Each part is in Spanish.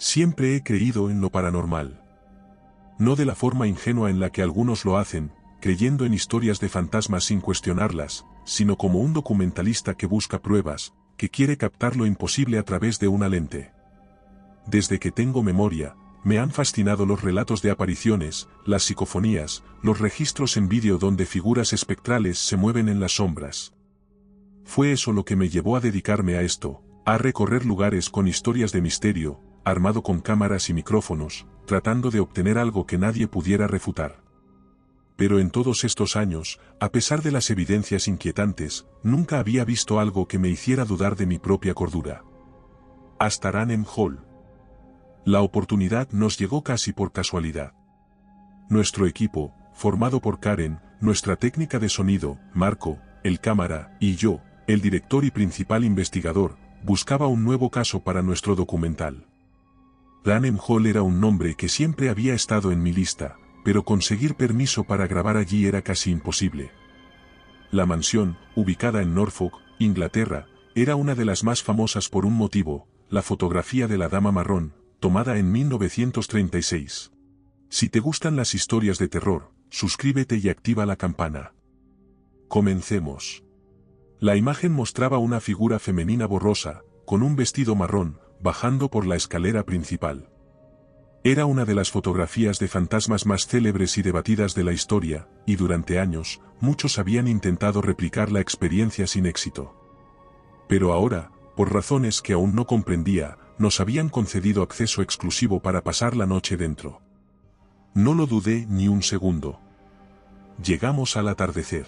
Siempre he creído en lo paranormal. No de la forma ingenua en la que algunos lo hacen, creyendo en historias de fantasmas sin cuestionarlas, sino como un documentalista que busca pruebas, que quiere captar lo imposible a través de una lente. Desde que tengo memoria, me han fascinado los relatos de apariciones, las psicofonías, los registros en vídeo donde figuras espectrales se mueven en las sombras. Fue eso lo que me llevó a dedicarme a esto, a recorrer lugares con historias de misterio, armado con cámaras y micrófonos, tratando de obtener algo que nadie pudiera refutar. Pero en todos estos años, a pesar de las evidencias inquietantes, nunca había visto algo que me hiciera dudar de mi propia cordura. Hasta Ranem Hall. La oportunidad nos llegó casi por casualidad. Nuestro equipo, formado por Karen, nuestra técnica de sonido, Marco, el cámara, y yo, el director y principal investigador, buscaba un nuevo caso para nuestro documental. Ranem Hall era un nombre que siempre había estado en mi lista, pero conseguir permiso para grabar allí era casi imposible. La mansión, ubicada en Norfolk, Inglaterra, era una de las más famosas por un motivo, la fotografía de la Dama Marrón, tomada en 1936. Si te gustan las historias de terror, suscríbete y activa la campana. Comencemos. La imagen mostraba una figura femenina borrosa, con un vestido marrón, bajando por la escalera principal. Era una de las fotografías de fantasmas más célebres y debatidas de la historia, y durante años, muchos habían intentado replicar la experiencia sin éxito. Pero ahora, por razones que aún no comprendía, nos habían concedido acceso exclusivo para pasar la noche dentro. No lo dudé ni un segundo. Llegamos al atardecer.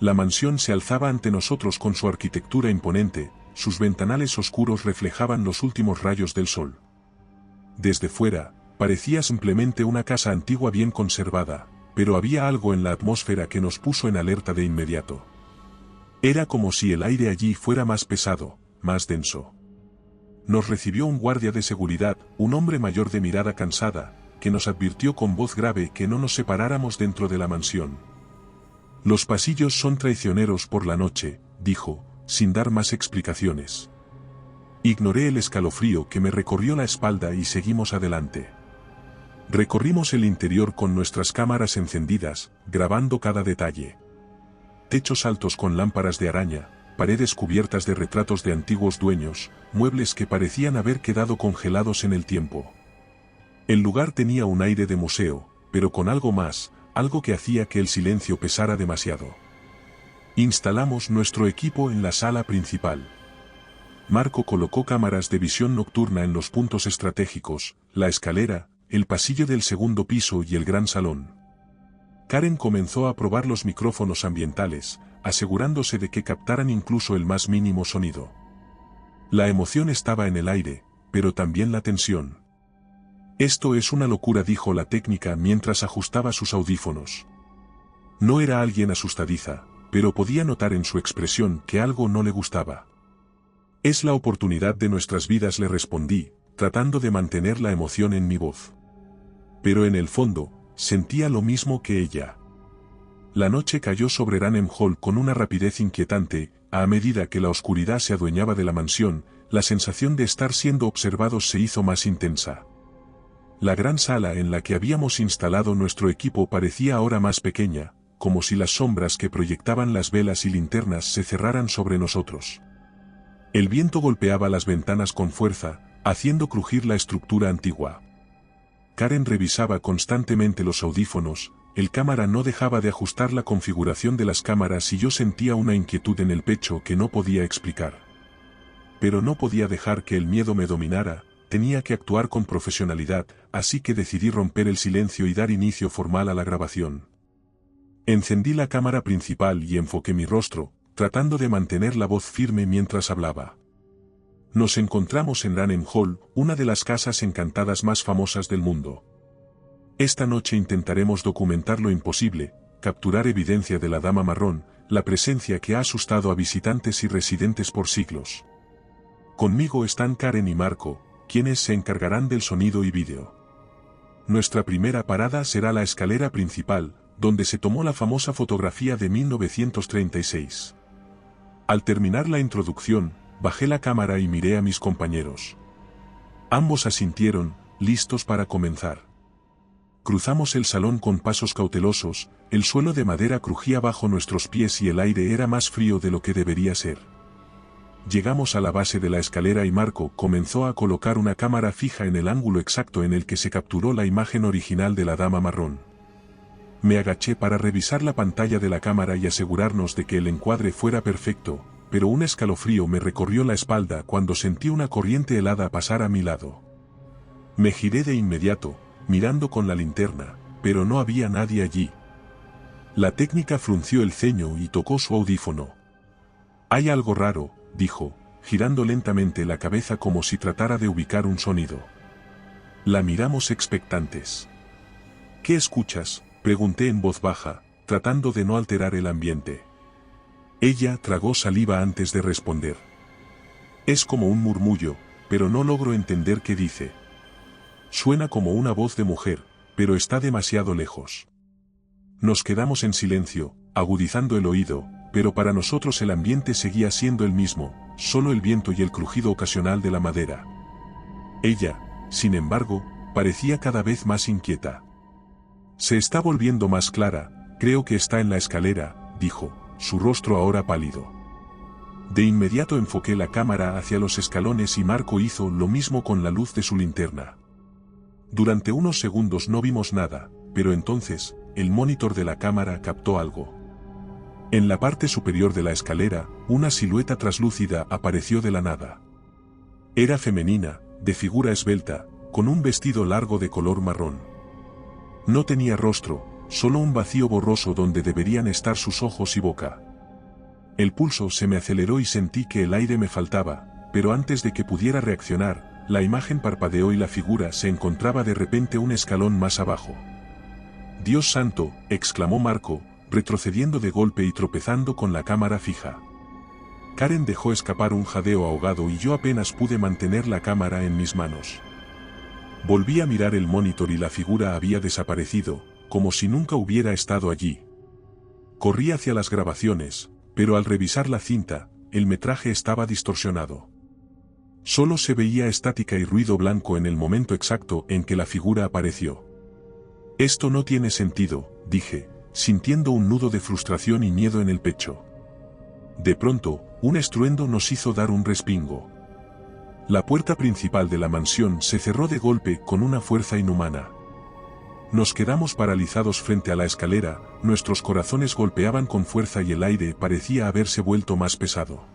La mansión se alzaba ante nosotros con su arquitectura imponente, sus ventanales oscuros reflejaban los últimos rayos del sol. Desde fuera, parecía simplemente una casa antigua bien conservada, pero había algo en la atmósfera que nos puso en alerta de inmediato. Era como si el aire allí fuera más pesado, más denso. Nos recibió un guardia de seguridad, un hombre mayor de mirada cansada, que nos advirtió con voz grave que no nos separáramos dentro de la mansión. Los pasillos son traicioneros por la noche, dijo, sin dar más explicaciones. Ignoré el escalofrío que me recorrió la espalda y seguimos adelante. Recorrimos el interior con nuestras cámaras encendidas, grabando cada detalle. Techos altos con lámparas de araña, paredes cubiertas de retratos de antiguos dueños, muebles que parecían haber quedado congelados en el tiempo. El lugar tenía un aire de museo, pero con algo más, algo que hacía que el silencio pesara demasiado. Instalamos nuestro equipo en la sala principal. Marco colocó cámaras de visión nocturna en los puntos estratégicos, la escalera, el pasillo del segundo piso y el gran salón. Karen comenzó a probar los micrófonos ambientales, asegurándose de que captaran incluso el más mínimo sonido. La emoción estaba en el aire, pero también la tensión. Esto es una locura, dijo la técnica mientras ajustaba sus audífonos. No era alguien asustadiza, pero podía notar en su expresión que algo no le gustaba. Es la oportunidad de nuestras vidas, le respondí, tratando de mantener la emoción en mi voz. Pero en el fondo, sentía lo mismo que ella. La noche cayó sobre Ranem Hall con una rapidez inquietante, a medida que la oscuridad se adueñaba de la mansión, la sensación de estar siendo observados se hizo más intensa. La gran sala en la que habíamos instalado nuestro equipo parecía ahora más pequeña, como si las sombras que proyectaban las velas y linternas se cerraran sobre nosotros. El viento golpeaba las ventanas con fuerza, haciendo crujir la estructura antigua. Karen revisaba constantemente los audífonos, el cámara no dejaba de ajustar la configuración de las cámaras y yo sentía una inquietud en el pecho que no podía explicar. Pero no podía dejar que el miedo me dominara, tenía que actuar con profesionalidad, así que decidí romper el silencio y dar inicio formal a la grabación. Encendí la cámara principal y enfoqué mi rostro, tratando de mantener la voz firme mientras hablaba. Nos encontramos en Ranem Hall, una de las casas encantadas más famosas del mundo. Esta noche intentaremos documentar lo imposible, capturar evidencia de la Dama Marrón, la presencia que ha asustado a visitantes y residentes por siglos. Conmigo están Karen y Marco, quienes se encargarán del sonido y vídeo. Nuestra primera parada será la escalera principal, donde se tomó la famosa fotografía de 1936. Al terminar la introducción, bajé la cámara y miré a mis compañeros. Ambos asintieron, listos para comenzar. Cruzamos el salón con pasos cautelosos, el suelo de madera crujía bajo nuestros pies y el aire era más frío de lo que debería ser. Llegamos a la base de la escalera y Marco comenzó a colocar una cámara fija en el ángulo exacto en el que se capturó la imagen original de la dama marrón. Me agaché para revisar la pantalla de la cámara y asegurarnos de que el encuadre fuera perfecto, pero un escalofrío me recorrió la espalda cuando sentí una corriente helada pasar a mi lado. Me giré de inmediato, mirando con la linterna, pero no había nadie allí. La técnica frunció el ceño y tocó su audífono. «Hay algo raro», dijo, girando lentamente la cabeza como si tratara de ubicar un sonido. La miramos expectantes. «¿Qué escuchas?», pregunté en voz baja, tratando de no alterar el ambiente. Ella tragó saliva antes de responder. «Es como un murmullo, pero no logro entender qué dice. Suena como una voz de mujer, pero está demasiado lejos». Nos quedamos en silencio, agudizando el oído, pero para nosotros el ambiente seguía siendo el mismo, solo el viento y el crujido ocasional de la madera. Ella, sin embargo, parecía cada vez más inquieta. «Se está volviendo más clara, creo que está en la escalera», dijo, su rostro ahora pálido. De inmediato enfoqué la cámara hacia los escalones y Marco hizo lo mismo con la luz de su linterna. Durante unos segundos no vimos nada, pero entonces, el monitor de la cámara captó algo. En la parte superior de la escalera, una silueta traslúcida apareció de la nada. Era femenina, de figura esbelta, con un vestido largo de color marrón. No tenía rostro, solo un vacío borroso donde deberían estar sus ojos y boca. El pulso se me aceleró y sentí que el aire me faltaba, pero antes de que pudiera reaccionar, la imagen parpadeó y la figura se encontraba de repente un escalón más abajo. «Dios santo», exclamó Marco, retrocediendo de golpe y tropezando con la cámara fija. Karen dejó escapar un jadeo ahogado y yo apenas pude mantener la cámara en mis manos. Volví a mirar el monitor y la figura había desaparecido, como si nunca hubiera estado allí. Corrí hacia las grabaciones, pero al revisar la cinta, el metraje estaba distorsionado. Solo se veía estática y ruido blanco en el momento exacto en que la figura apareció. «Esto no tiene sentido», dije, sintiendo un nudo de frustración y miedo en el pecho. De pronto, un estruendo nos hizo dar un respingo. La puerta principal de la mansión se cerró de golpe con una fuerza inhumana. Nos quedamos paralizados frente a la escalera, nuestros corazones golpeaban con fuerza y el aire parecía haberse vuelto más pesado.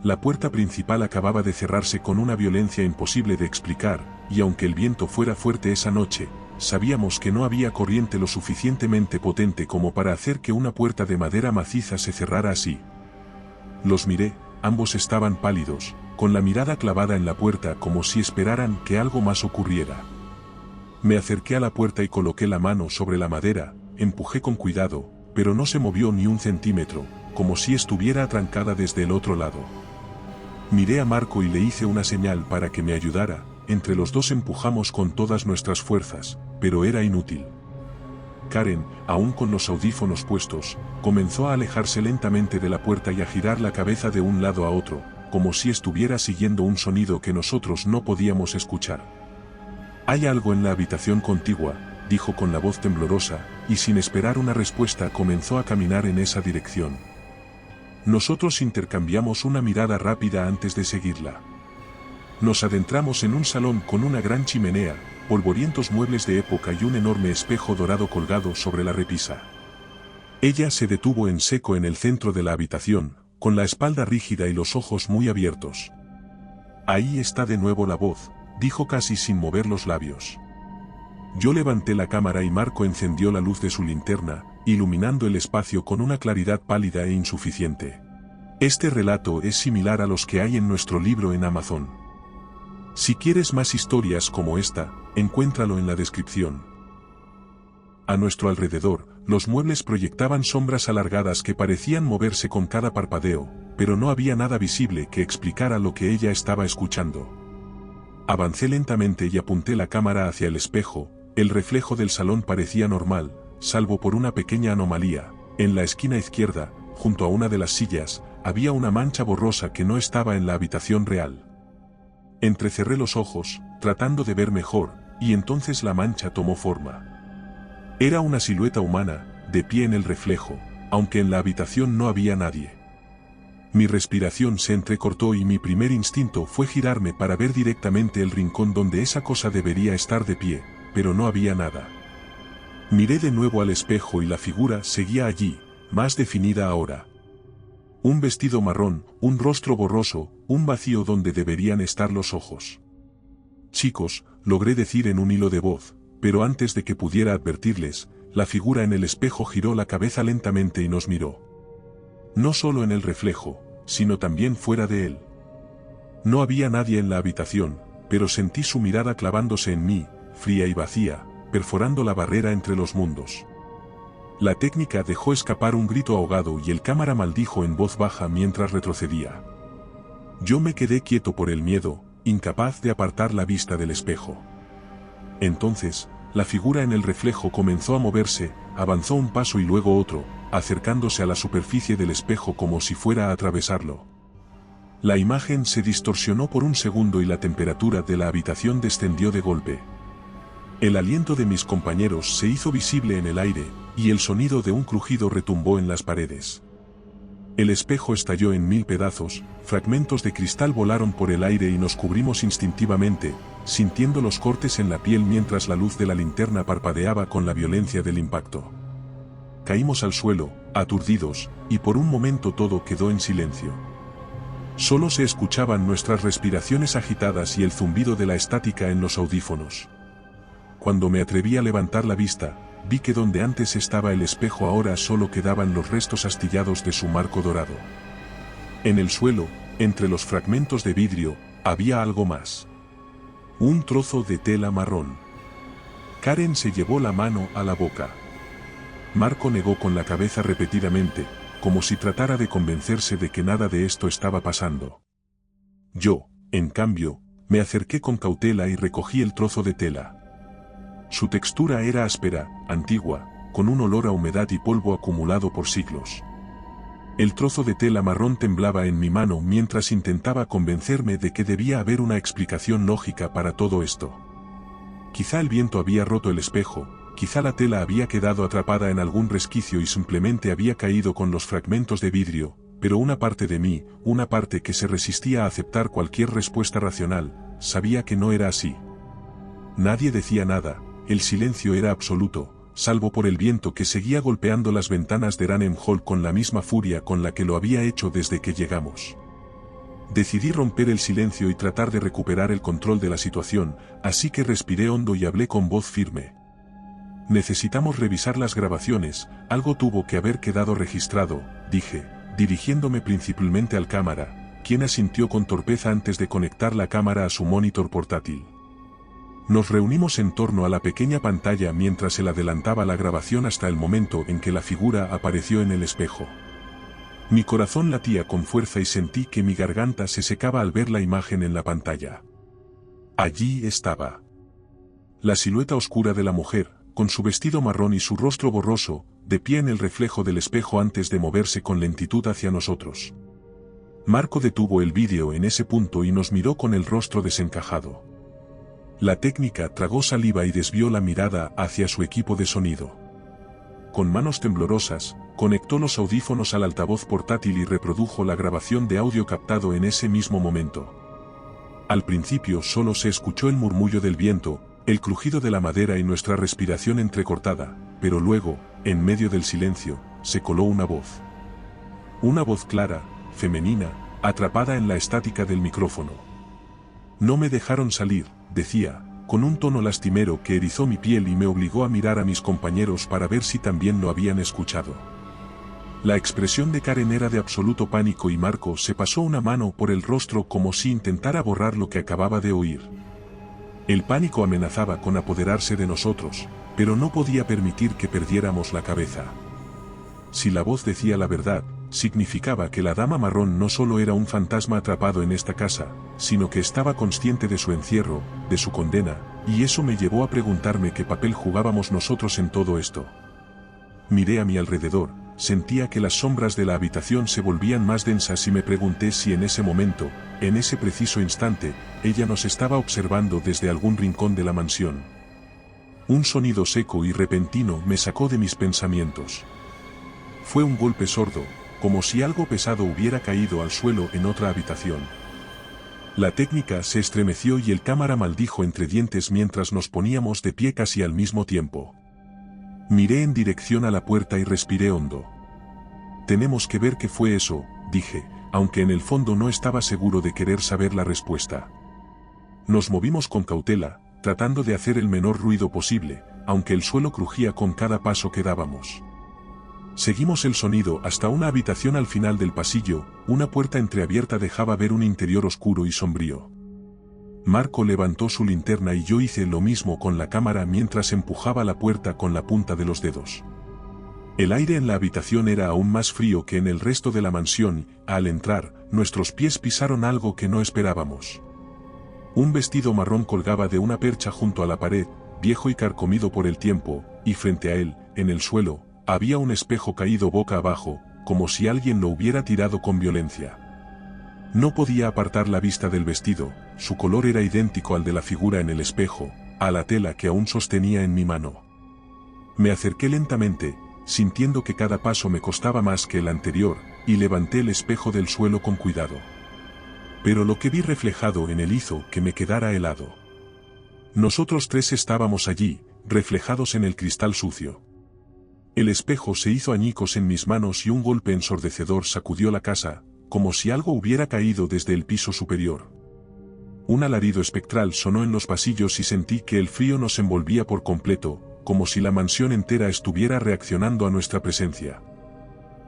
La puerta principal acababa de cerrarse con una violencia imposible de explicar, y aunque el viento fuera fuerte esa noche, sabíamos que no había corriente lo suficientemente potente como para hacer que una puerta de madera maciza se cerrara así. Los miré, ambos estaban pálidos, con la mirada clavada en la puerta como si esperaran que algo más ocurriera. Me acerqué a la puerta y coloqué la mano sobre la madera, empujé con cuidado, pero no se movió ni un centímetro, como si estuviera atrancada desde el otro lado. Miré a Marco y le hice una señal para que me ayudara, entre los dos empujamos con todas nuestras fuerzas, pero era inútil. Karen, aún con los audífonos puestos, comenzó a alejarse lentamente de la puerta y a girar la cabeza de un lado a otro, como si estuviera siguiendo un sonido que nosotros no podíamos escuchar. «Hay algo en la habitación contigua», dijo con la voz temblorosa, y sin esperar una respuesta comenzó a caminar en esa dirección. Nosotros intercambiamos una mirada rápida antes de seguirla. Nos adentramos en un salón con una gran chimenea, polvorientos muebles de época y un enorme espejo dorado colgado sobre la repisa. Ella se detuvo en seco en el centro de la habitación, con la espalda rígida y los ojos muy abiertos. «Ahí está de nuevo la voz», dijo casi sin mover los labios. Yo levanté la cámara y Marco encendió la luz de su linterna, iluminando el espacio con una claridad pálida e insuficiente. Este relato es similar a los que hay en nuestro libro en Amazon. Si quieres más historias como esta, encuéntralo en la descripción. A nuestro alrededor, los muebles proyectaban sombras alargadas que parecían moverse con cada parpadeo, pero no había nada visible que explicara lo que ella estaba escuchando. Avancé lentamente y apunté la cámara hacia el espejo. El reflejo del salón parecía normal, salvo por una pequeña anomalía. En la esquina izquierda, junto a una de las sillas, había una mancha borrosa que no estaba en la habitación real. Entrecerré los ojos, tratando de ver mejor, y entonces la mancha tomó forma. Era una silueta humana, de pie en el reflejo, aunque en la habitación no había nadie. Mi respiración se entrecortó y mi primer instinto fue girarme para ver directamente el rincón donde esa cosa debería estar de pie, pero no había nada. Miré de nuevo al espejo y la figura seguía allí, más definida ahora. Un vestido marrón, un rostro borroso, un vacío donde deberían estar los ojos. Chicos, logré decir en un hilo de voz, pero antes de que pudiera advertirles, la figura en el espejo giró la cabeza lentamente y nos miró. No solo en el reflejo, sino también fuera de él. No había nadie en la habitación, pero sentí su mirada clavándose en mí, fría y vacía, perforando la barrera entre los mundos. La técnica dejó escapar un grito ahogado y el cámara maldijo en voz baja mientras retrocedía. Yo me quedé quieto por el miedo, incapaz de apartar la vista del espejo. Entonces, la figura en el reflejo comenzó a moverse, avanzó un paso y luego otro, acercándose a la superficie del espejo como si fuera a atravesarlo. La imagen se distorsionó por un segundo y la temperatura de la habitación descendió de golpe. El aliento de mis compañeros se hizo visible en el aire, y el sonido de un crujido retumbó en las paredes. El espejo estalló en 1000 pedazos, fragmentos de cristal volaron por el aire y nos cubrimos instintivamente, sintiendo los cortes en la piel mientras la luz de la linterna parpadeaba con la violencia del impacto. Caímos al suelo, aturdidos, y por un momento todo quedó en silencio. Solo se escuchaban nuestras respiraciones agitadas y el zumbido de la estática en los audífonos. Cuando me atreví a levantar la vista, vi que donde antes estaba el espejo ahora solo quedaban los restos astillados de su marco dorado. En el suelo, entre los fragmentos de vidrio, había algo más. Un trozo de tela marrón. Karen se llevó la mano a la boca. Marco negó con la cabeza repetidamente, como si tratara de convencerse de que nada de esto estaba pasando. Yo, en cambio, me acerqué con cautela y recogí el trozo de tela. Su textura era áspera, antigua, con un olor a humedad y polvo acumulado por siglos. El trozo de tela marrón temblaba en mi mano mientras intentaba convencerme de que debía haber una explicación lógica para todo esto. Quizá el viento había roto el espejo, quizá la tela había quedado atrapada en algún resquicio y simplemente había caído con los fragmentos de vidrio, pero una parte de mí, una parte que se resistía a aceptar cualquier respuesta racional, sabía que no era así. Nadie decía nada. El silencio era absoluto, salvo por el viento que seguía golpeando las ventanas de Ranem Hall con la misma furia con la que lo había hecho desde que llegamos. Decidí romper el silencio y tratar de recuperar el control de la situación, así que respiré hondo y hablé con voz firme. Necesitamos revisar las grabaciones, algo tuvo que haber quedado registrado, dije, dirigiéndome principalmente al cámara, quien asintió con torpeza antes de conectar la cámara a su monitor portátil. Nos reunimos en torno a la pequeña pantalla mientras él adelantaba la grabación hasta el momento en que la figura apareció en el espejo. Mi corazón latía con fuerza y sentí que mi garganta se secaba al ver la imagen en la pantalla. Allí estaba. La silueta oscura de la mujer, con su vestido marrón y su rostro borroso, de pie en el reflejo del espejo antes de moverse con lentitud hacia nosotros. Marco detuvo el vídeo en ese punto y nos miró con el rostro desencajado. La técnica tragó saliva y desvió la mirada hacia su equipo de sonido. Con manos temblorosas, conectó los audífonos al altavoz portátil y reprodujo la grabación de audio captado en ese mismo momento. Al principio solo se escuchó el murmullo del viento, el crujido de la madera y nuestra respiración entrecortada, pero luego, en medio del silencio, se coló una voz. Una voz clara, femenina, atrapada en la estática del micrófono. No me dejaron salir, decía, con un tono lastimero que erizó mi piel y me obligó a mirar a mis compañeros para ver si también lo habían escuchado. La expresión de Karen era de absoluto pánico y Marco se pasó una mano por el rostro como si intentara borrar lo que acababa de oír. El pánico amenazaba con apoderarse de nosotros, pero no podía permitir que perdiéramos la cabeza. Si la voz decía la verdad, significaba que la dama marrón no solo era un fantasma atrapado en esta casa, sino que estaba consciente de su encierro, de su condena, y eso me llevó a preguntarme qué papel jugábamos nosotros en todo esto. Miré a mi alrededor, sentía que las sombras de la habitación se volvían más densas y me pregunté si en ese momento, en ese preciso instante, ella nos estaba observando desde algún rincón de la mansión. Un sonido seco y repentino me sacó de mis pensamientos. Fue un golpe sordo, como si algo pesado hubiera caído al suelo en otra habitación. La técnica se estremeció y el cámara maldijo entre dientes mientras nos poníamos de pie casi al mismo tiempo. Miré en dirección a la puerta y respiré hondo. Tenemos que ver qué fue eso, dije, aunque en el fondo no estaba seguro de querer saber la respuesta. Nos movimos con cautela, tratando de hacer el menor ruido posible, aunque el suelo crujía con cada paso que dábamos. Seguimos el sonido hasta una habitación al final del pasillo, una puerta entreabierta dejaba ver un interior oscuro y sombrío. Marco levantó su linterna y yo hice lo mismo con la cámara mientras empujaba la puerta con la punta de los dedos. El aire en la habitación era aún más frío que en el resto de la mansión y, al entrar, nuestros pies pisaron algo que no esperábamos. Un vestido marrón colgaba de una percha junto a la pared, viejo y carcomido por el tiempo, y frente a él, en el suelo, había un espejo caído boca abajo, como si alguien lo hubiera tirado con violencia. No podía apartar la vista del vestido, su color era idéntico al de la figura en el espejo, a la tela que aún sostenía en mi mano. Me acerqué lentamente, sintiendo que cada paso me costaba más que el anterior, y levanté el espejo del suelo con cuidado. Pero lo que vi reflejado en él hizo que me quedara helado. Nosotros tres estábamos allí, reflejados en el cristal sucio. El espejo se hizo añicos en mis manos y un golpe ensordecedor sacudió la casa, como si algo hubiera caído desde el piso superior. Un alarido espectral sonó en los pasillos y sentí que el frío nos envolvía por completo, como si la mansión entera estuviera reaccionando a nuestra presencia.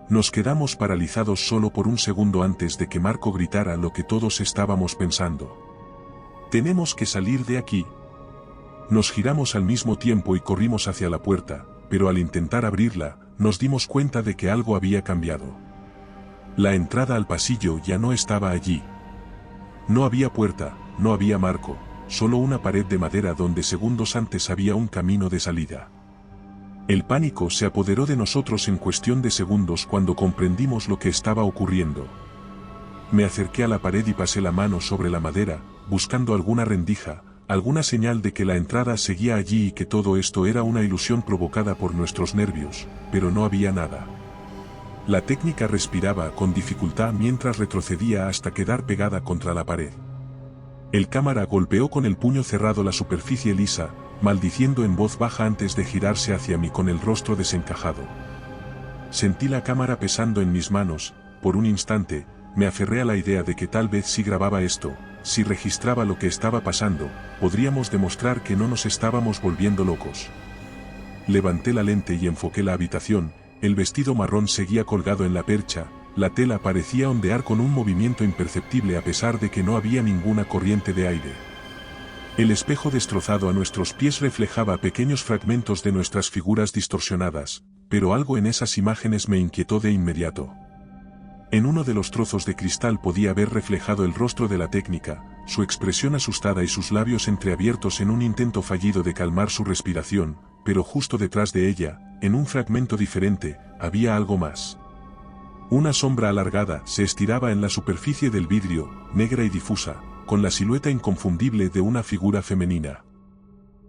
Nos quedamos paralizados solo por un segundo antes de que Marco gritara lo que todos estábamos pensando. «Tenemos que salir de aquí». Nos giramos al mismo tiempo y corrimos hacia la puerta, pero al intentar abrirla, nos dimos cuenta de que algo había cambiado. La entrada al pasillo ya no estaba allí. No había puerta, no había marco, solo una pared de madera donde segundos antes había un camino de salida. El pánico se apoderó de nosotros en cuestión de segundos cuando comprendimos lo que estaba ocurriendo. Me acerqué a la pared y pasé la mano sobre la madera, buscando alguna rendija, alguna señal de que la entrada seguía allí y que todo esto era una ilusión provocada por nuestros nervios, pero no había nada. La técnica respiraba con dificultad mientras retrocedía hasta quedar pegada contra la pared. El cámara golpeó con el puño cerrado la superficie lisa, maldiciendo en voz baja antes de girarse hacia mí con el rostro desencajado. Sentí la cámara pesando en mis manos, por un instante, me aferré a la idea de que tal vez si grababa esto, si registraba lo que estaba pasando, podríamos demostrar que no nos estábamos volviendo locos. Levanté la lente y enfoqué la habitación. El vestido marrón seguía colgado en la percha, la tela parecía ondear con un movimiento imperceptible a pesar de que no había ninguna corriente de aire. El espejo destrozado a nuestros pies reflejaba pequeños fragmentos de nuestras figuras distorsionadas, pero algo en esas imágenes me inquietó de inmediato. En uno de los trozos de cristal podía ver reflejado el rostro de la técnica, su expresión asustada y sus labios entreabiertos en un intento fallido de calmar su respiración, pero justo detrás de ella, en un fragmento diferente, había algo más. Una sombra alargada se estiraba en la superficie del vidrio, negra y difusa, con la silueta inconfundible de una figura femenina.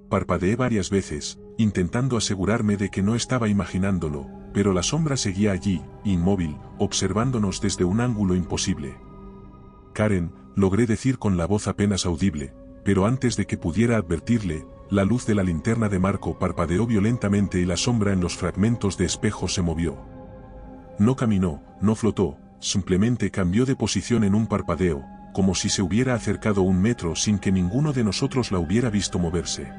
Parpadeé varias veces, intentando asegurarme de que no estaba imaginándolo, pero la sombra seguía allí, inmóvil, observándonos desde un ángulo imposible. «Karen», logré decir con la voz apenas audible, pero antes de que pudiera advertirle, la luz de la linterna de Marco parpadeó violentamente y la sombra en los fragmentos de espejo se movió. No caminó, no flotó, simplemente cambió de posición en un parpadeo, como si se hubiera acercado 1 metro sin que ninguno de nosotros la hubiera visto moverse.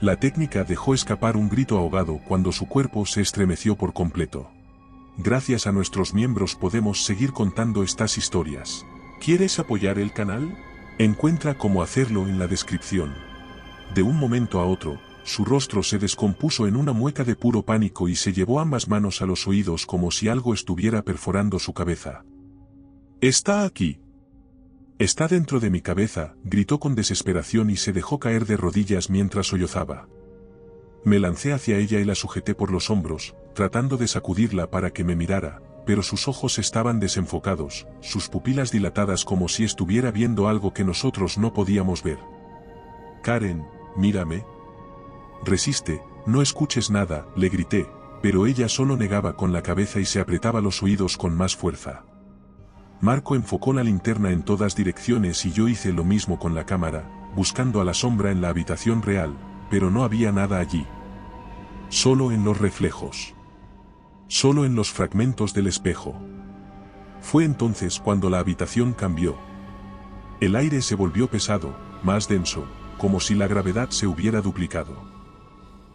La técnica dejó escapar un grito ahogado cuando su cuerpo se estremeció por completo. Gracias a nuestros miembros podemos seguir contando estas historias. ¿Quieres apoyar el canal? Encuentra cómo hacerlo en la descripción. De un momento a otro, su rostro se descompuso en una mueca de puro pánico y se llevó ambas manos a los oídos como si algo estuviera perforando su cabeza. «Está aquí. Está dentro de mi cabeza», gritó con desesperación y se dejó caer de rodillas mientras sollozaba. Me lancé hacia ella y la sujeté por los hombros, tratando de sacudirla para que me mirara, pero sus ojos estaban desenfocados, sus pupilas dilatadas como si estuviera viendo algo que nosotros no podíamos ver. Karen, mírame. Resiste, no escuches nada, le grité, pero ella solo negaba con la cabeza y se apretaba los oídos con más fuerza. Marco enfocó la linterna en todas direcciones y yo hice lo mismo con la cámara, buscando a la sombra en la habitación real, pero no había nada allí. Solo en los reflejos. Solo en los fragmentos del espejo. Fue entonces cuando la habitación cambió. El aire se volvió pesado, más denso, como si la gravedad se hubiera duplicado.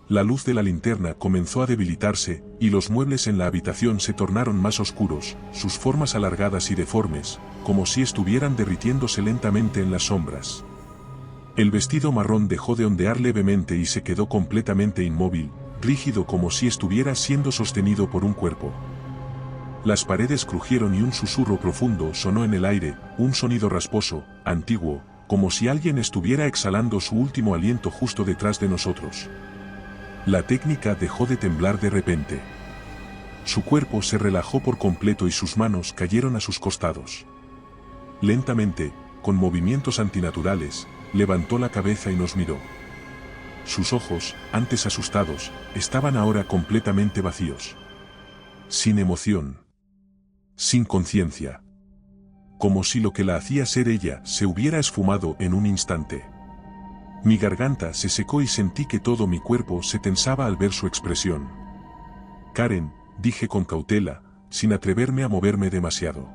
La luz de la linterna comenzó a debilitarse, y los muebles en la habitación se tornaron más oscuros, sus formas alargadas y deformes, como si estuvieran derritiéndose lentamente en las sombras. El vestido marrón dejó de ondear levemente y se quedó completamente inmóvil, rígido como si estuviera siendo sostenido por un cuerpo. Las paredes crujieron y un susurro profundo sonó en el aire, un sonido rasposo, antiguo, como si alguien estuviera exhalando su último aliento justo detrás de nosotros. La técnica dejó de temblar de repente. Su cuerpo se relajó por completo y sus manos cayeron a sus costados. Lentamente, con movimientos antinaturales, levantó la cabeza y nos miró. Sus ojos, antes asustados, estaban ahora completamente vacíos. Sin emoción. Sin conciencia. Como si lo que la hacía ser ella se hubiera esfumado en un instante. Mi garganta se secó y sentí que todo mi cuerpo se tensaba al ver su expresión. Karen, dije con cautela, sin atreverme a moverme demasiado.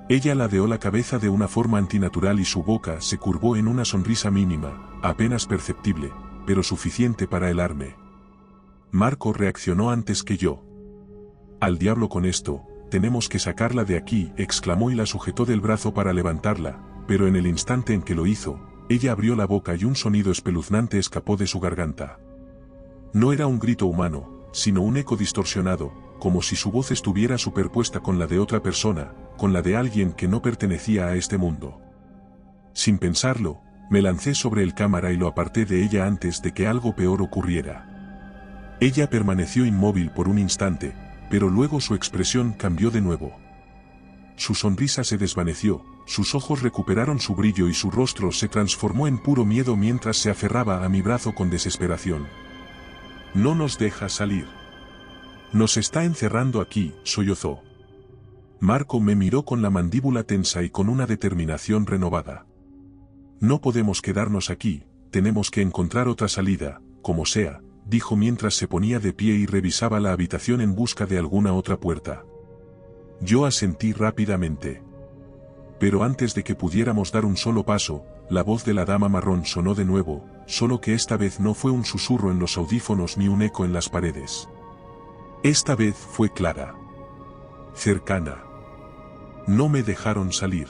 Ella ladeó la cabeza de una forma antinatural y su boca se curvó en una sonrisa mínima, apenas perceptible, pero suficiente para helarme. Marco reaccionó antes que yo. Al diablo con esto, tenemos que sacarla de aquí, exclamó y la sujetó del brazo para levantarla, pero en el instante en que lo hizo, ella abrió la boca y un sonido espeluznante escapó de su garganta. No era un grito humano, sino un eco distorsionado, como si su voz estuviera superpuesta con la de otra persona, con la de alguien que no pertenecía a este mundo. Sin pensarlo, me lancé sobre el cámara y lo aparté de ella antes de que algo peor ocurriera. Ella permaneció inmóvil por un instante, pero luego su expresión cambió de nuevo. Su sonrisa se desvaneció, sus ojos recuperaron su brillo y su rostro se transformó en puro miedo mientras se aferraba a mi brazo con desesperación. No nos deja salir. Nos está encerrando aquí, sollozó. Marco me miró con la mandíbula tensa y con una determinación renovada. No podemos quedarnos aquí, tenemos que encontrar otra salida, como sea, dijo mientras se ponía de pie y revisaba la habitación en busca de alguna otra puerta. Yo asentí rápidamente. Pero antes de que pudiéramos dar un solo paso, la voz de la dama marrón sonó de nuevo, solo que esta vez no fue un susurro en los audífonos ni un eco en las paredes. Esta vez fue clara. Cercana. No me dejaron salir.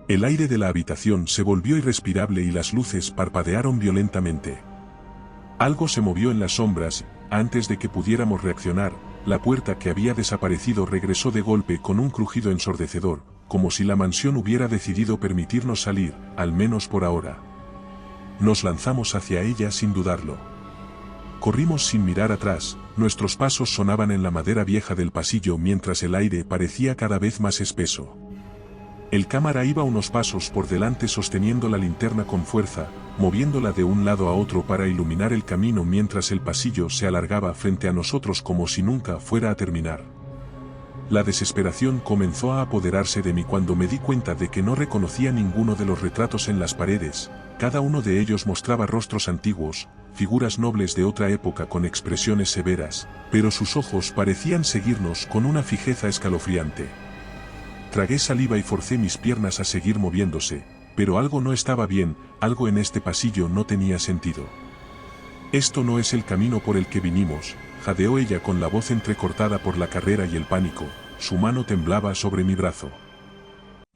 El aire de la habitación se volvió irrespirable y las luces parpadearon violentamente. Algo se movió en las sombras, antes de que pudiéramos reaccionar, la puerta que había desaparecido regresó de golpe con un crujido ensordecedor, como si la mansión hubiera decidido permitirnos salir, al menos por ahora. Nos lanzamos hacia ella sin dudarlo. Corrimos sin mirar atrás, nuestros pasos sonaban en la madera vieja del pasillo mientras el aire parecía cada vez más espeso. El cámara iba unos pasos por delante sosteniendo la linterna con fuerza, moviéndola de un lado a otro para iluminar el camino mientras el pasillo se alargaba frente a nosotros como si nunca fuera a terminar. La desesperación comenzó a apoderarse de mí cuando me di cuenta de que no reconocía ninguno de los retratos en las paredes, cada uno de ellos mostraba rostros antiguos, figuras nobles de otra época con expresiones severas, pero sus ojos parecían seguirnos con una fijeza escalofriante. Tragué saliva y forcé mis piernas a seguir moviéndose, pero algo no estaba bien, algo en este pasillo no tenía sentido. Esto no es el camino por el que vinimos, jadeó ella con la voz entrecortada por la carrera y el pánico, su mano temblaba sobre mi brazo.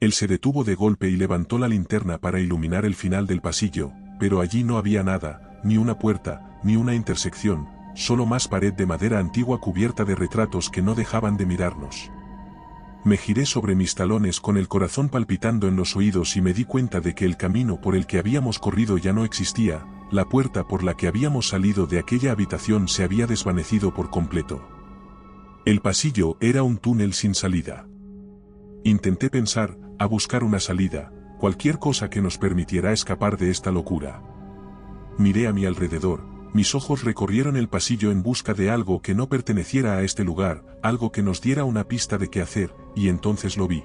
Él se detuvo de golpe y levantó la linterna para iluminar el final del pasillo, pero allí no había nada, ni una puerta, ni una intersección, solo más pared de madera antigua cubierta de retratos que no dejaban de mirarnos. Me giré sobre mis talones con el corazón palpitando en los oídos y me di cuenta de que el camino por el que habíamos corrido ya no existía, la puerta por la que habíamos salido de aquella habitación se había desvanecido por completo. El pasillo era un túnel sin salida. Intenté pensar, a buscar una salida, cualquier cosa que nos permitiera escapar de esta locura. Miré a mi alrededor, mis ojos recorrieron el pasillo en busca de algo que no perteneciera a este lugar, algo que nos diera una pista de qué hacer, y entonces lo vi.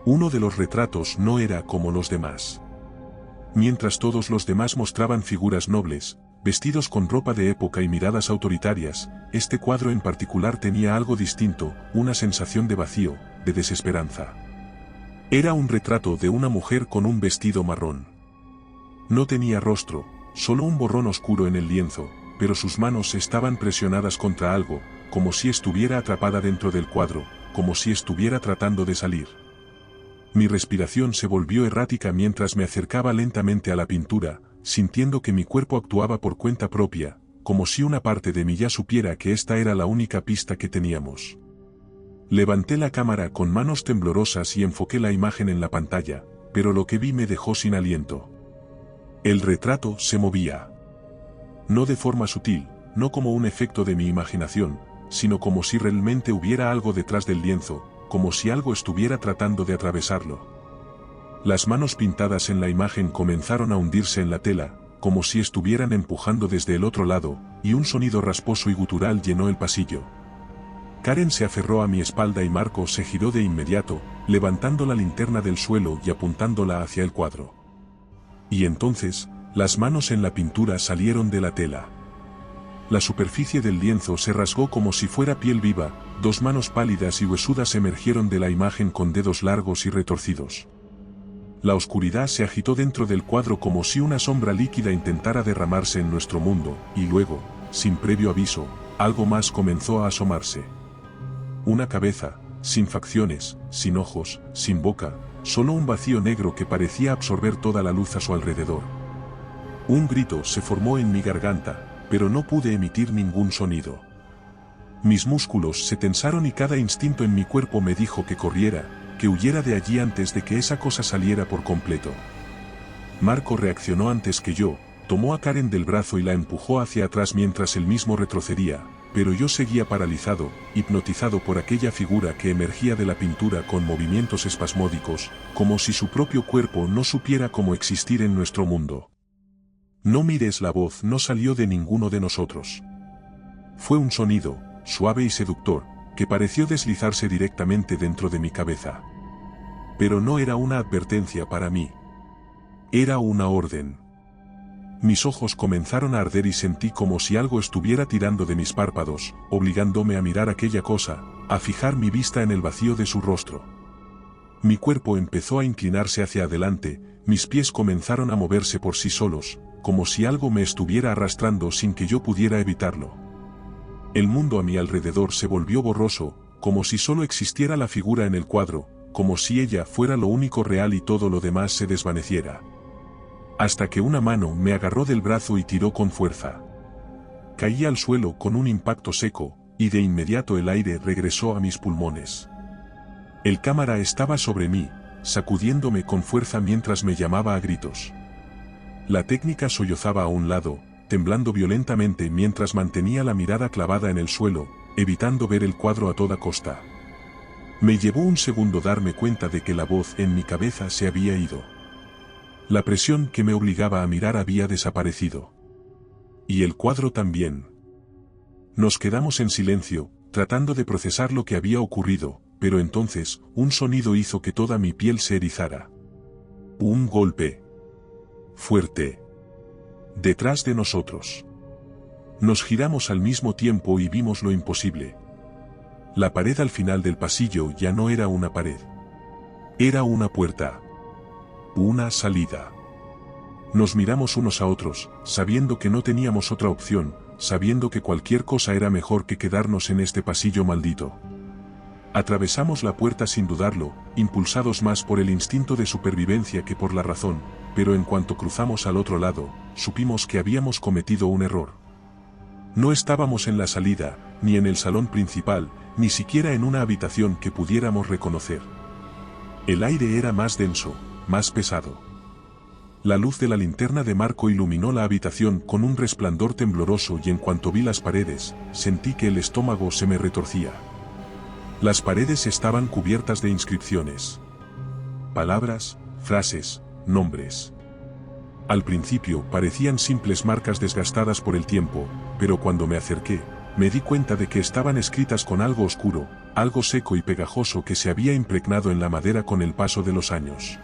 Uno de los retratos no era como los demás. Mientras todos los demás mostraban figuras nobles, vestidos con ropa de época y miradas autoritarias, este cuadro en particular tenía algo distinto, una sensación de vacío, de desesperanza. Era un retrato de una mujer con un vestido marrón. No tenía rostro, solo un borrón oscuro en el lienzo, pero sus manos estaban presionadas contra algo, como si estuviera atrapada dentro del cuadro, como si estuviera tratando de salir. Mi respiración se volvió errática mientras me acercaba lentamente a la pintura, sintiendo que mi cuerpo actuaba por cuenta propia, como si una parte de mí ya supiera que esta era la única pista que teníamos. Levanté la cámara con manos temblorosas y enfoqué la imagen en la pantalla, pero lo que vi me dejó sin aliento. El retrato se movía. No de forma sutil, no como un efecto de mi imaginación, sino como si realmente hubiera algo detrás del lienzo, como si algo estuviera tratando de atravesarlo. Las manos pintadas en la imagen comenzaron a hundirse en la tela, como si estuvieran empujando desde el otro lado, y un sonido rasposo y gutural llenó el pasillo. Karen se aferró a mi espalda y Marco se giró de inmediato, levantando la linterna del suelo y apuntándola hacia el cuadro. Y entonces, las manos en la pintura salieron de la tela. La superficie del lienzo se rasgó como si fuera piel viva, dos manos pálidas y huesudas emergieron de la imagen con dedos largos y retorcidos. La oscuridad se agitó dentro del cuadro como si una sombra líquida intentara derramarse en nuestro mundo, y luego, sin previo aviso, algo más comenzó a asomarse. Una cabeza, sin facciones, sin ojos, sin boca, solo un vacío negro que parecía absorber toda la luz a su alrededor. Un grito se formó en mi garganta, pero no pude emitir ningún sonido. Mis músculos se tensaron y cada instinto en mi cuerpo me dijo que corriera, que huyera de allí antes de que esa cosa saliera por completo. Marco reaccionó antes que yo, tomó a Karen del brazo y la empujó hacia atrás mientras él mismo retrocedía, pero yo seguía paralizado, hipnotizado por aquella figura que emergía de la pintura con movimientos espasmódicos, como si su propio cuerpo no supiera cómo existir en nuestro mundo. No mires, la voz no salió de ninguno de nosotros. Fue un sonido, suave y seductor, que pareció deslizarse directamente dentro de mi cabeza. Pero no era una advertencia para mí. Era una orden. Mis ojos comenzaron a arder y sentí como si algo estuviera tirando de mis párpados, obligándome a mirar aquella cosa, a fijar mi vista en el vacío de su rostro. Mi cuerpo empezó a inclinarse hacia adelante, mis pies comenzaron a moverse por sí solos, como si algo me estuviera arrastrando sin que yo pudiera evitarlo. El mundo a mi alrededor se volvió borroso, como si solo existiera la figura en el cuadro, como si ella fuera lo único real y todo lo demás se desvaneciera. Hasta que una mano me agarró del brazo y tiró con fuerza. Caí al suelo con un impacto seco, y de inmediato el aire regresó a mis pulmones. El cámara estaba sobre mí, sacudiéndome con fuerza mientras me llamaba a gritos. La técnica sollozaba a un lado, temblando violentamente mientras mantenía la mirada clavada en el suelo, evitando ver el cuadro a toda costa. Me llevó un segundo darme cuenta de que la voz en mi cabeza se había ido. La presión que me obligaba a mirar había desaparecido. Y el cuadro también. Nos quedamos en silencio, tratando de procesar lo que había ocurrido, pero entonces, un sonido hizo que toda mi piel se erizara. Un golpe. Fuerte. Detrás de nosotros. Nos giramos al mismo tiempo y vimos lo imposible. La pared al final del pasillo ya no era una pared. Era una puerta. Una salida. Nos miramos unos a otros, sabiendo que no teníamos otra opción, sabiendo que cualquier cosa era mejor que quedarnos en este pasillo maldito. Atravesamos la puerta sin dudarlo, impulsados más por el instinto de supervivencia que por la razón, pero en cuanto cruzamos al otro lado, supimos que habíamos cometido un error. No estábamos en la salida, ni en el salón principal, ni siquiera en una habitación que pudiéramos reconocer. El aire era más denso, más pesado. La luz de la linterna de Marco iluminó la habitación con un resplandor tembloroso y en cuanto vi las paredes, sentí que el estómago se me retorcía. Las paredes estaban cubiertas de inscripciones. Palabras, frases, nombres. Al principio parecían simples marcas desgastadas por el tiempo, pero cuando me acerqué, me di cuenta de que estaban escritas con algo oscuro, algo seco y pegajoso que se había impregnado en la madera con el paso de los años.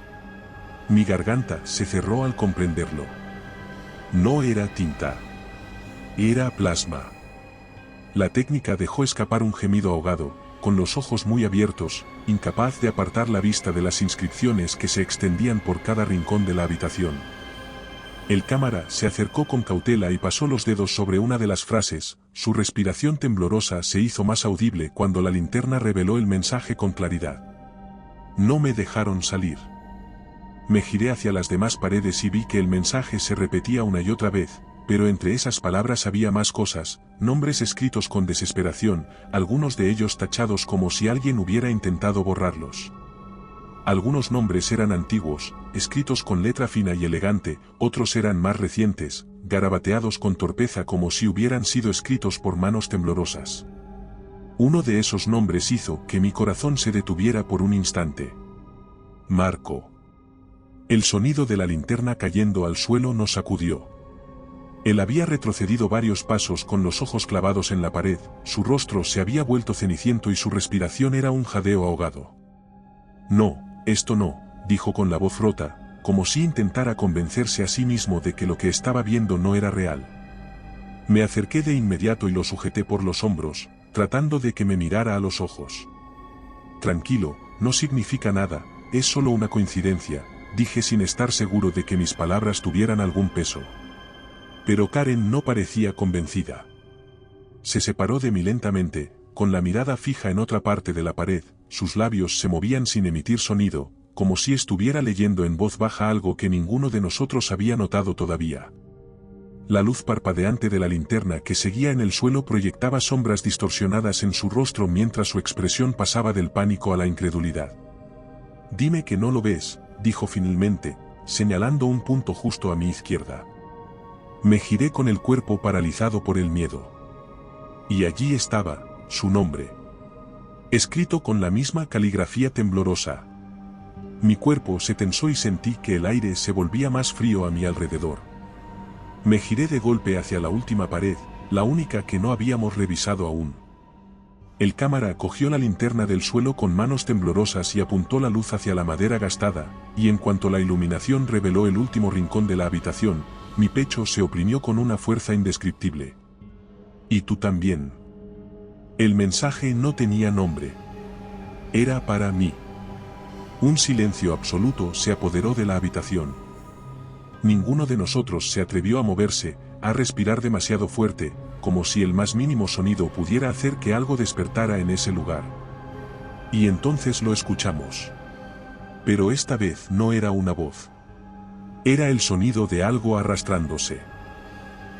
Mi garganta se cerró al comprenderlo. No era tinta. Era plasma. La técnica dejó escapar un gemido ahogado, con los ojos muy abiertos, incapaz de apartar la vista de las inscripciones que se extendían por cada rincón de la habitación. El cámara se acercó con cautela y pasó los dedos sobre una de las frases, su respiración temblorosa se hizo más audible cuando la linterna reveló el mensaje con claridad. No me dejaron salir. Me giré hacia las demás paredes y vi que el mensaje se repetía una y otra vez, pero entre esas palabras había más cosas, nombres escritos con desesperación, algunos de ellos tachados como si alguien hubiera intentado borrarlos. Algunos nombres eran antiguos, escritos con letra fina y elegante, otros eran más recientes, garabateados con torpeza como si hubieran sido escritos por manos temblorosas. Uno de esos nombres hizo que mi corazón se detuviera por un instante. Marco. El sonido de la linterna cayendo al suelo nos sacudió. Él había retrocedido varios pasos con los ojos clavados en la pared, su rostro se había vuelto ceniciento y su respiración era un jadeo ahogado. No. Esto no, dijo con la voz rota, como si intentara convencerse a sí mismo de que lo que estaba viendo no era real. Me acerqué de inmediato y lo sujeté por los hombros, tratando de que me mirara a los ojos. Tranquilo, no significa nada, es solo una coincidencia, dije sin estar seguro de que mis palabras tuvieran algún peso. Pero Karen no parecía convencida. Se separó de mí lentamente, con la mirada fija en otra parte de la pared, sus labios se movían sin emitir sonido, como si estuviera leyendo en voz baja algo que ninguno de nosotros había notado todavía. La luz parpadeante de la linterna que seguía en el suelo proyectaba sombras distorsionadas en su rostro mientras su expresión pasaba del pánico a la incredulidad. Dime que no lo ves, dijo finalmente, señalando un punto justo a mi izquierda. Me giré con el cuerpo paralizado por el miedo. Y allí estaba, su nombre. Escrito con la misma caligrafía temblorosa. Mi cuerpo se tensó y sentí que el aire se volvía más frío a mi alrededor. Me giré de golpe hacia la última pared, la única que no habíamos revisado aún. El cámara cogió la linterna del suelo con manos temblorosas y apuntó la luz hacia la madera gastada, y en cuanto la iluminación reveló el último rincón de la habitación, mi pecho se oprimió con una fuerza indescriptible. Y tú también. El mensaje no tenía nombre. Era para mí. Un silencio absoluto se apoderó de la habitación. Ninguno de nosotros se atrevió a moverse, a respirar demasiado fuerte, como si el más mínimo sonido pudiera hacer que algo despertara en ese lugar. Y entonces lo escuchamos. Pero esta vez no era una voz. Era el sonido de algo arrastrándose.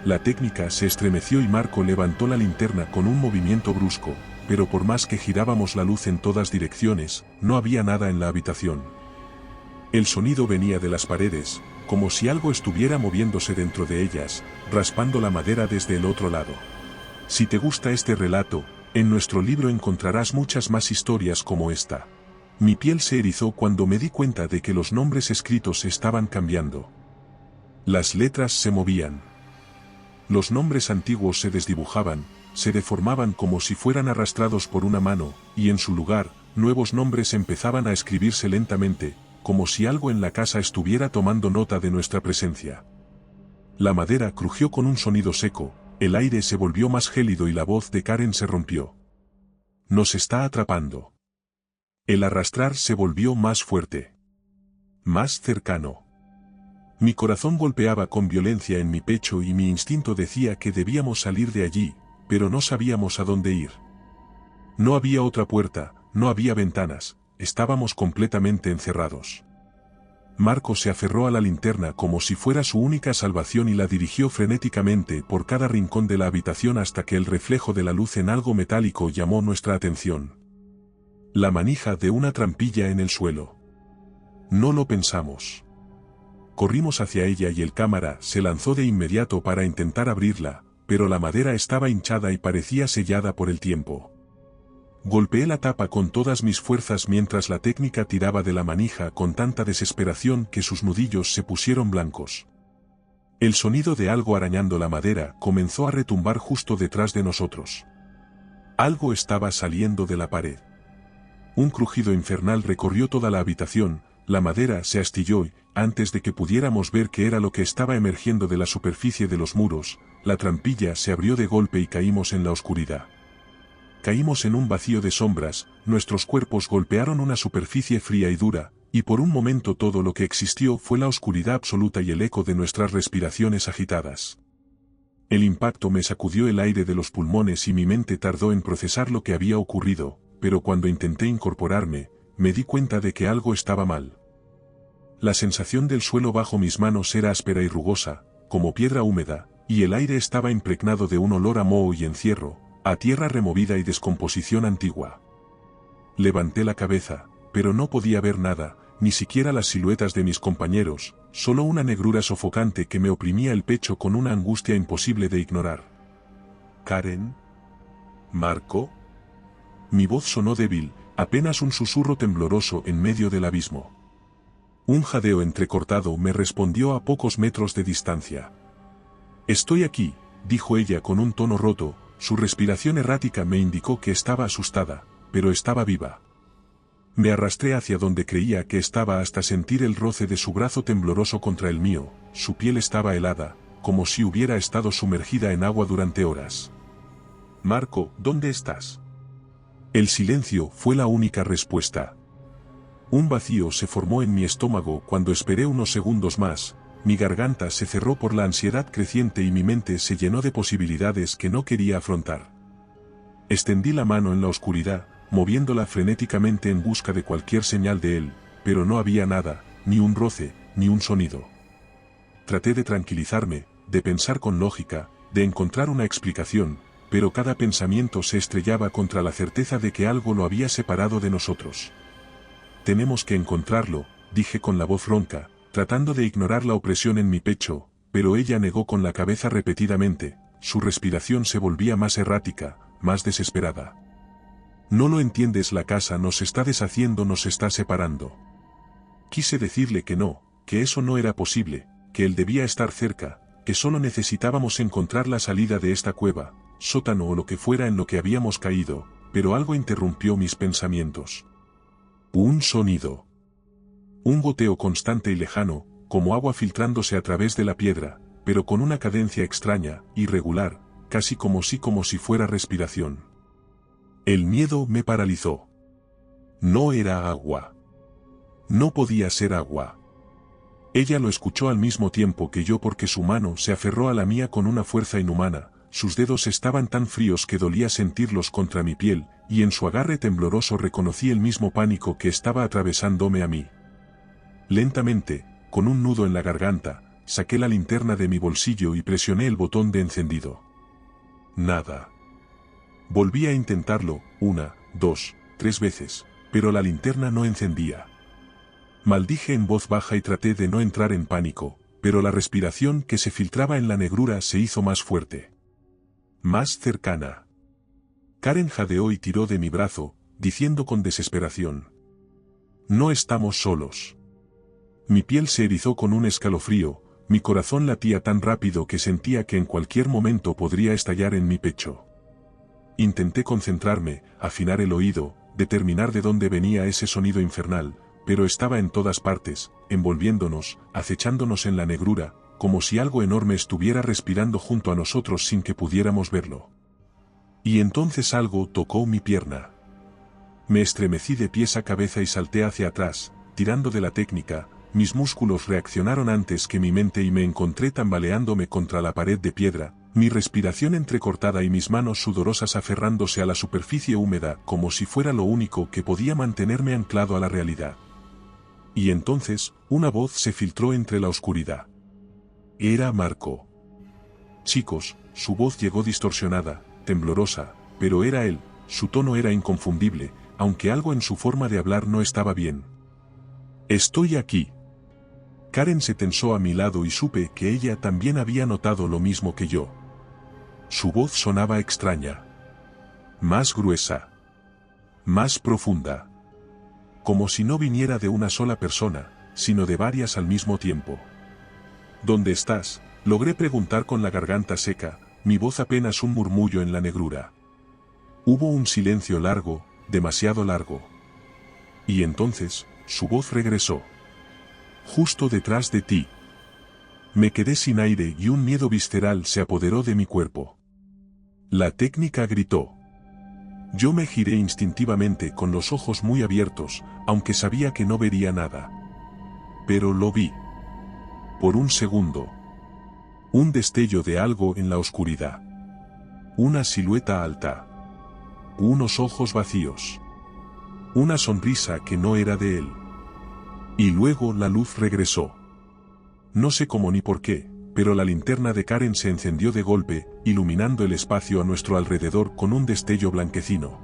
La técnica se estremeció y Marco levantó la linterna con un movimiento brusco, pero por más que girábamos la luz en todas direcciones, no había nada en la habitación. El sonido venía de las paredes, como si algo estuviera moviéndose dentro de ellas, raspando la madera desde el otro lado. Si te gusta este relato, en nuestro libro encontrarás muchas más historias como esta. Mi piel se erizó cuando me di cuenta de que los nombres escritos estaban cambiando. Las letras se movían. Los nombres antiguos se desdibujaban, se deformaban como si fueran arrastrados por una mano, y en su lugar, nuevos nombres empezaban a escribirse lentamente, como si algo en la casa estuviera tomando nota de nuestra presencia. La madera crujió con un sonido seco, el aire se volvió más gélido y la voz de Karen se rompió. Nos está atrapando. El arrastrar se volvió más fuerte. Más cercano. Mi corazón golpeaba con violencia en mi pecho y mi instinto decía que debíamos salir de allí, pero no sabíamos a dónde ir. No había otra puerta, no había ventanas, estábamos completamente encerrados. Marco se aferró a la linterna como si fuera su única salvación y la dirigió frenéticamente por cada rincón de la habitación hasta que el reflejo de la luz en algo metálico llamó nuestra atención. La manija de una trampilla en el suelo. No lo pensamos. Corrimos hacia ella y el cámara se lanzó de inmediato para intentar abrirla, pero la madera estaba hinchada y parecía sellada por el tiempo. Golpeé la tapa con todas mis fuerzas mientras la técnica tiraba de la manija con tanta desesperación que sus nudillos se pusieron blancos. El sonido de algo arañando la madera comenzó a retumbar justo detrás de nosotros. Algo estaba saliendo de la pared. Un crujido infernal recorrió toda la habitación, la madera se astilló y, antes de que pudiéramos ver qué era lo que estaba emergiendo de la superficie de los muros, la trampilla se abrió de golpe y caímos en la oscuridad. Caímos en un vacío de sombras, nuestros cuerpos golpearon una superficie fría y dura, y por un momento todo lo que existió fue la oscuridad absoluta y el eco de nuestras respiraciones agitadas. El impacto me sacudió el aire de los pulmones y mi mente tardó en procesar lo que había ocurrido, pero cuando intenté incorporarme, me di cuenta de que algo estaba mal. La sensación del suelo bajo mis manos era áspera y rugosa, como piedra húmeda, y el aire estaba impregnado de un olor a moho y encierro, a tierra removida y descomposición antigua. Levanté la cabeza, pero no podía ver nada, ni siquiera las siluetas de mis compañeros, solo una negrura sofocante que me oprimía el pecho con una angustia imposible de ignorar. ¿Karen? ¿Marco? Mi voz sonó débil, apenas un susurro tembloroso en medio del abismo. Un jadeo entrecortado me respondió a pocos metros de distancia. Estoy aquí, dijo ella con un tono roto, su respiración errática me indicó que estaba asustada, pero estaba viva. Me arrastré hacia donde creía que estaba hasta sentir el roce de su brazo tembloroso contra el mío, su piel estaba helada, como si hubiera estado sumergida en agua durante horas. Marco, ¿dónde estás? El silencio fue la única respuesta. Un vacío se formó en mi estómago cuando esperé unos segundos más, mi garganta se cerró por la ansiedad creciente y mi mente se llenó de posibilidades que no quería afrontar. Extendí la mano en la oscuridad, moviéndola frenéticamente en busca de cualquier señal de él, pero no había nada, ni un roce, ni un sonido. Traté de tranquilizarme, de pensar con lógica, de encontrar una explicación, pero cada pensamiento se estrellaba contra la certeza de que algo lo había separado de nosotros. Tenemos que encontrarlo, dije con la voz ronca, tratando de ignorar la opresión en mi pecho, pero ella negó con la cabeza repetidamente, su respiración se volvía más errática, más desesperada. No lo entiendes, la casa nos está deshaciendo, nos está separando. Quise decirle que no, que eso no era posible, que él debía estar cerca, que solo necesitábamos encontrar la salida de esta cueva, sótano o lo que fuera en lo que habíamos caído, pero algo interrumpió mis pensamientos. Un sonido. Un goteo constante y lejano, como agua filtrándose a través de la piedra, pero con una cadencia extraña, irregular, casi como si fuera respiración. El miedo me paralizó. No era agua. No podía ser agua. Ella lo escuchó al mismo tiempo que yo porque su mano se aferró a la mía con una fuerza inhumana, sus dedos estaban tan fríos que dolía sentirlos contra mi piel, y en su agarre tembloroso reconocí el mismo pánico que estaba atravesándome a mí. Lentamente, con un nudo en la garganta, saqué la linterna de mi bolsillo y presioné el botón de encendido. Nada. Volví a intentarlo, 1, 2, 3 veces, pero la linterna no encendía. Maldije en voz baja y traté de no entrar en pánico, pero la respiración que se filtraba en la negrura se hizo más fuerte. Más cercana. Karen jadeó y tiró de mi brazo, diciendo con desesperación: No estamos solos. Mi piel se erizó con un escalofrío, mi corazón latía tan rápido que sentía que en cualquier momento podría estallar en mi pecho. Intenté concentrarme, afinar el oído, determinar de dónde venía ese sonido infernal, pero estaba en todas partes, envolviéndonos, acechándonos en la negrura, como si algo enorme estuviera respirando junto a nosotros sin que pudiéramos verlo. Y entonces algo tocó mi pierna. Me estremecí de pies a cabeza y salté hacia atrás, tirando de la técnica. Mis músculos reaccionaron antes que mi mente y me encontré tambaleándome contra la pared de piedra, mi respiración entrecortada y mis manos sudorosas aferrándose a la superficie húmeda como si fuera lo único que podía mantenerme anclado a la realidad. Y entonces, una voz se filtró entre la oscuridad. Era Marco. Chicos, su voz llegó distorsionada, temblorosa, pero era él, su tono era inconfundible, aunque algo en su forma de hablar no estaba bien. Estoy aquí. Karen se tensó a mi lado y supe que ella también había notado lo mismo que yo. Su voz sonaba extraña. Más gruesa. Más profunda. Como si no viniera de una sola persona, sino de varias al mismo tiempo. ¿Dónde estás?, logré preguntar con la garganta seca, mi voz apenas un murmullo en la negrura. Hubo un silencio largo, demasiado largo. Y entonces, su voz regresó. Justo detrás de ti. Me quedé sin aire y un miedo visceral se apoderó de mi cuerpo. La técnica gritó. Yo me giré instintivamente con los ojos muy abiertos, aunque sabía que no vería nada. Pero lo vi. Por un segundo. Un destello de algo en la oscuridad. Una silueta alta. Unos ojos vacíos. Una sonrisa que no era de él. Y luego la luz regresó. No sé cómo ni por qué, pero la linterna de Karen se encendió de golpe, iluminando el espacio a nuestro alrededor con un destello blanquecino.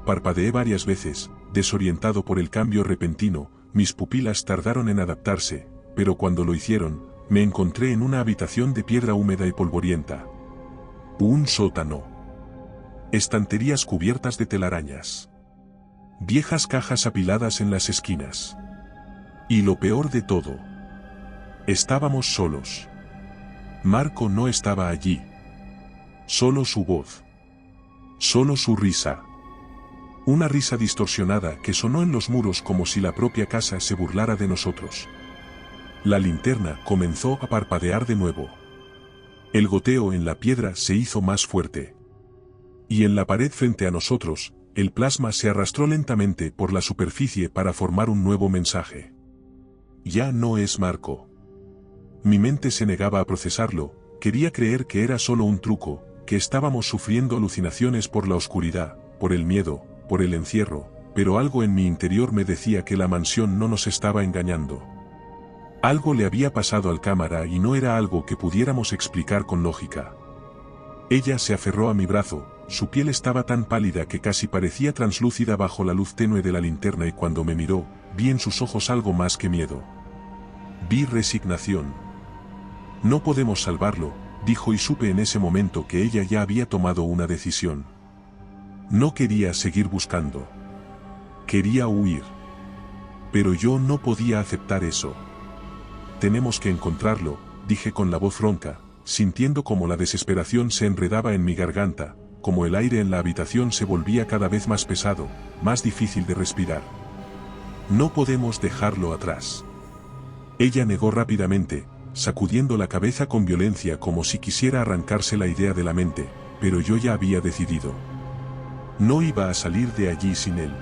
Parpadeé varias veces, desorientado por el cambio repentino, mis pupilas tardaron en adaptarse, pero cuando lo hicieron, me encontré en una habitación de piedra húmeda y polvorienta. Un sótano. Estanterías cubiertas de telarañas. Viejas cajas apiladas en las esquinas. Y lo peor de todo. Estábamos solos. Marco no estaba allí. Solo su voz. Solo su risa. Una risa distorsionada que sonó en los muros como si la propia casa se burlara de nosotros. La linterna comenzó a parpadear de nuevo. El goteo en la piedra se hizo más fuerte. Y en la pared frente a nosotros, el plasma se arrastró lentamente por la superficie para formar un nuevo mensaje. Ya no es Marco. Mi mente se negaba a procesarlo, quería creer que era solo un truco, que estábamos sufriendo alucinaciones por la oscuridad, por el miedo, por el encierro, pero algo en mi interior me decía que la mansión no nos estaba engañando. Algo le había pasado al cámara y no era algo que pudiéramos explicar con lógica. Ella se aferró a mi brazo, su piel estaba tan pálida que casi parecía translúcida bajo la luz tenue de la linterna y cuando me miró, vi en sus ojos algo más que miedo. Vi resignación. No podemos salvarlo, dijo y supe en ese momento que ella ya había tomado una decisión. No quería seguir buscando. Quería huir. Pero yo no podía aceptar eso. Tenemos que encontrarlo, dije con la voz ronca, sintiendo como la desesperación se enredaba en mi garganta, como el aire en la habitación se volvía cada vez más pesado, más difícil de respirar. No podemos dejarlo atrás. Ella negó rápidamente, sacudiendo la cabeza con violencia como si quisiera arrancarse la idea de la mente, pero yo ya había decidido. No iba a salir de allí sin él.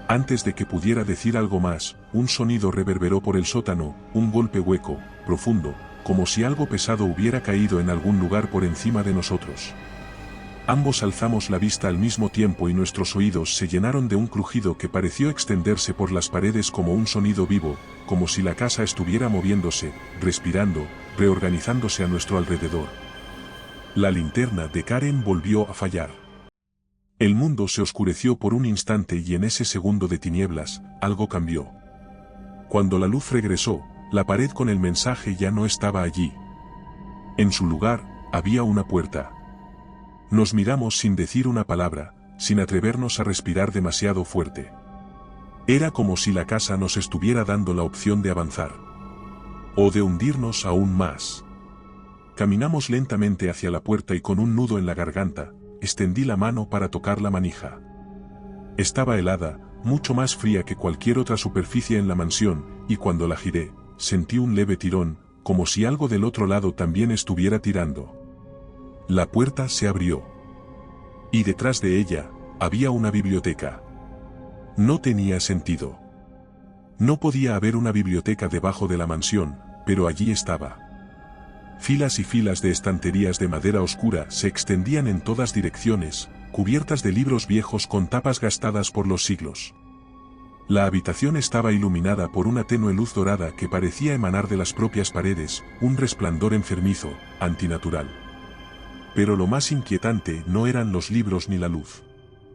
Antes de que pudiera decir algo más, un sonido reverberó por el sótano, un golpe hueco, profundo, como si algo pesado hubiera caído en algún lugar por encima de nosotros. Ambos alzamos la vista al mismo tiempo y nuestros oídos se llenaron de un crujido que pareció extenderse por las paredes como un sonido vivo, como si la casa estuviera moviéndose, respirando, reorganizándose a nuestro alrededor. La linterna de Karen volvió a fallar. El mundo se oscureció por un instante y en ese segundo de tinieblas, algo cambió. Cuando la luz regresó, la pared con el mensaje ya no estaba allí. En su lugar, había una puerta. Nos miramos sin decir una palabra, sin atrevernos a respirar demasiado fuerte. Era como si la casa nos estuviera dando la opción de avanzar. O de hundirnos aún más. Caminamos lentamente hacia la puerta y con un nudo en la garganta, extendí la mano para tocar la manija. Estaba helada, mucho más fría que cualquier otra superficie en la mansión, y cuando la giré, sentí un leve tirón, como si algo del otro lado también estuviera tirando. La puerta se abrió. Y detrás de ella, había una biblioteca. No tenía sentido. No podía haber una biblioteca debajo de la mansión, pero allí estaba. Filas y filas de estanterías de madera oscura se extendían en todas direcciones, cubiertas de libros viejos con tapas gastadas por los siglos. La habitación estaba iluminada por una tenue luz dorada que parecía emanar de las propias paredes, un resplandor enfermizo, antinatural. Pero lo más inquietante no eran los libros ni la luz.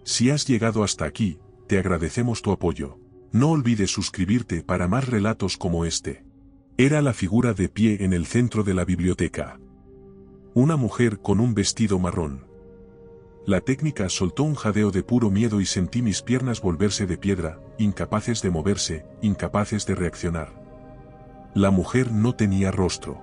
Si has llegado hasta aquí, te agradecemos tu apoyo. No olvides suscribirte para más relatos como este. Era la figura de pie en el centro de la biblioteca. Una mujer con un vestido marrón. La técnica soltó un jadeo de puro miedo y sentí mis piernas volverse de piedra, incapaces de moverse, incapaces de reaccionar. La mujer no tenía rostro.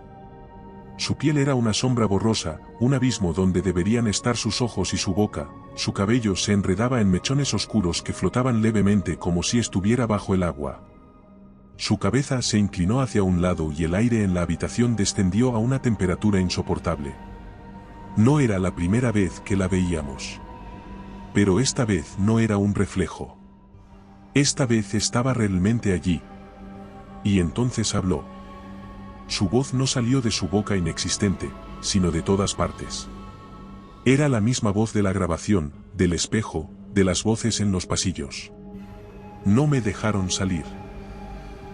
Su piel era una sombra borrosa, un abismo donde deberían estar sus ojos y su boca. Su cabello se enredaba en mechones oscuros que flotaban levemente como si estuviera bajo el agua. Su cabeza se inclinó hacia un lado y el aire en la habitación descendió a una temperatura insoportable. No era la primera vez que la veíamos. Pero esta vez no era un reflejo. Esta vez estaba realmente allí. Y entonces habló. Su voz no salió de su boca inexistente, sino de todas partes. Era la misma voz de la grabación, del espejo, de las voces en los pasillos. No me dejaron salir.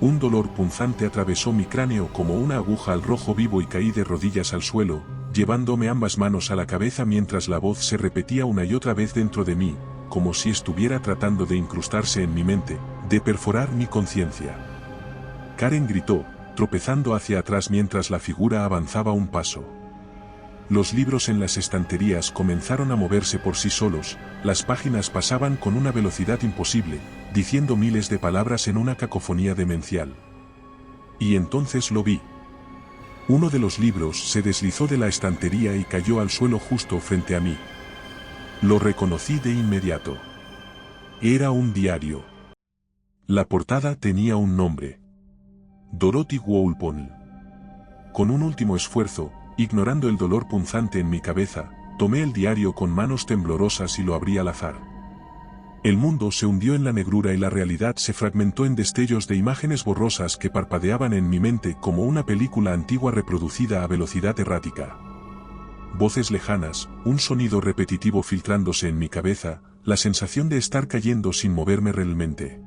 Un dolor punzante atravesó mi cráneo como una aguja al rojo vivo y caí de rodillas al suelo, llevándome ambas manos a la cabeza mientras la voz se repetía una y otra vez dentro de mí, como si estuviera tratando de incrustarse en mi mente, de perforar mi conciencia. Karen gritó, tropezando hacia atrás mientras la figura avanzaba un paso. Los libros en las estanterías comenzaron a moverse por sí solos, las páginas pasaban con una velocidad imposible, diciendo miles de palabras en una cacofonía demencial. Y entonces lo vi. Uno de los libros se deslizó de la estantería y cayó al suelo justo frente a mí. Lo reconocí de inmediato. Era un diario. La portada tenía un nombre. Dorothy Walpole. Con un último esfuerzo, ignorando el dolor punzante en mi cabeza, tomé el diario con manos temblorosas y lo abrí al azar. El mundo se hundió en la negrura y la realidad se fragmentó en destellos de imágenes borrosas que parpadeaban en mi mente como una película antigua reproducida a velocidad errática. Voces lejanas, un sonido repetitivo filtrándose en mi cabeza, la sensación de estar cayendo sin moverme realmente.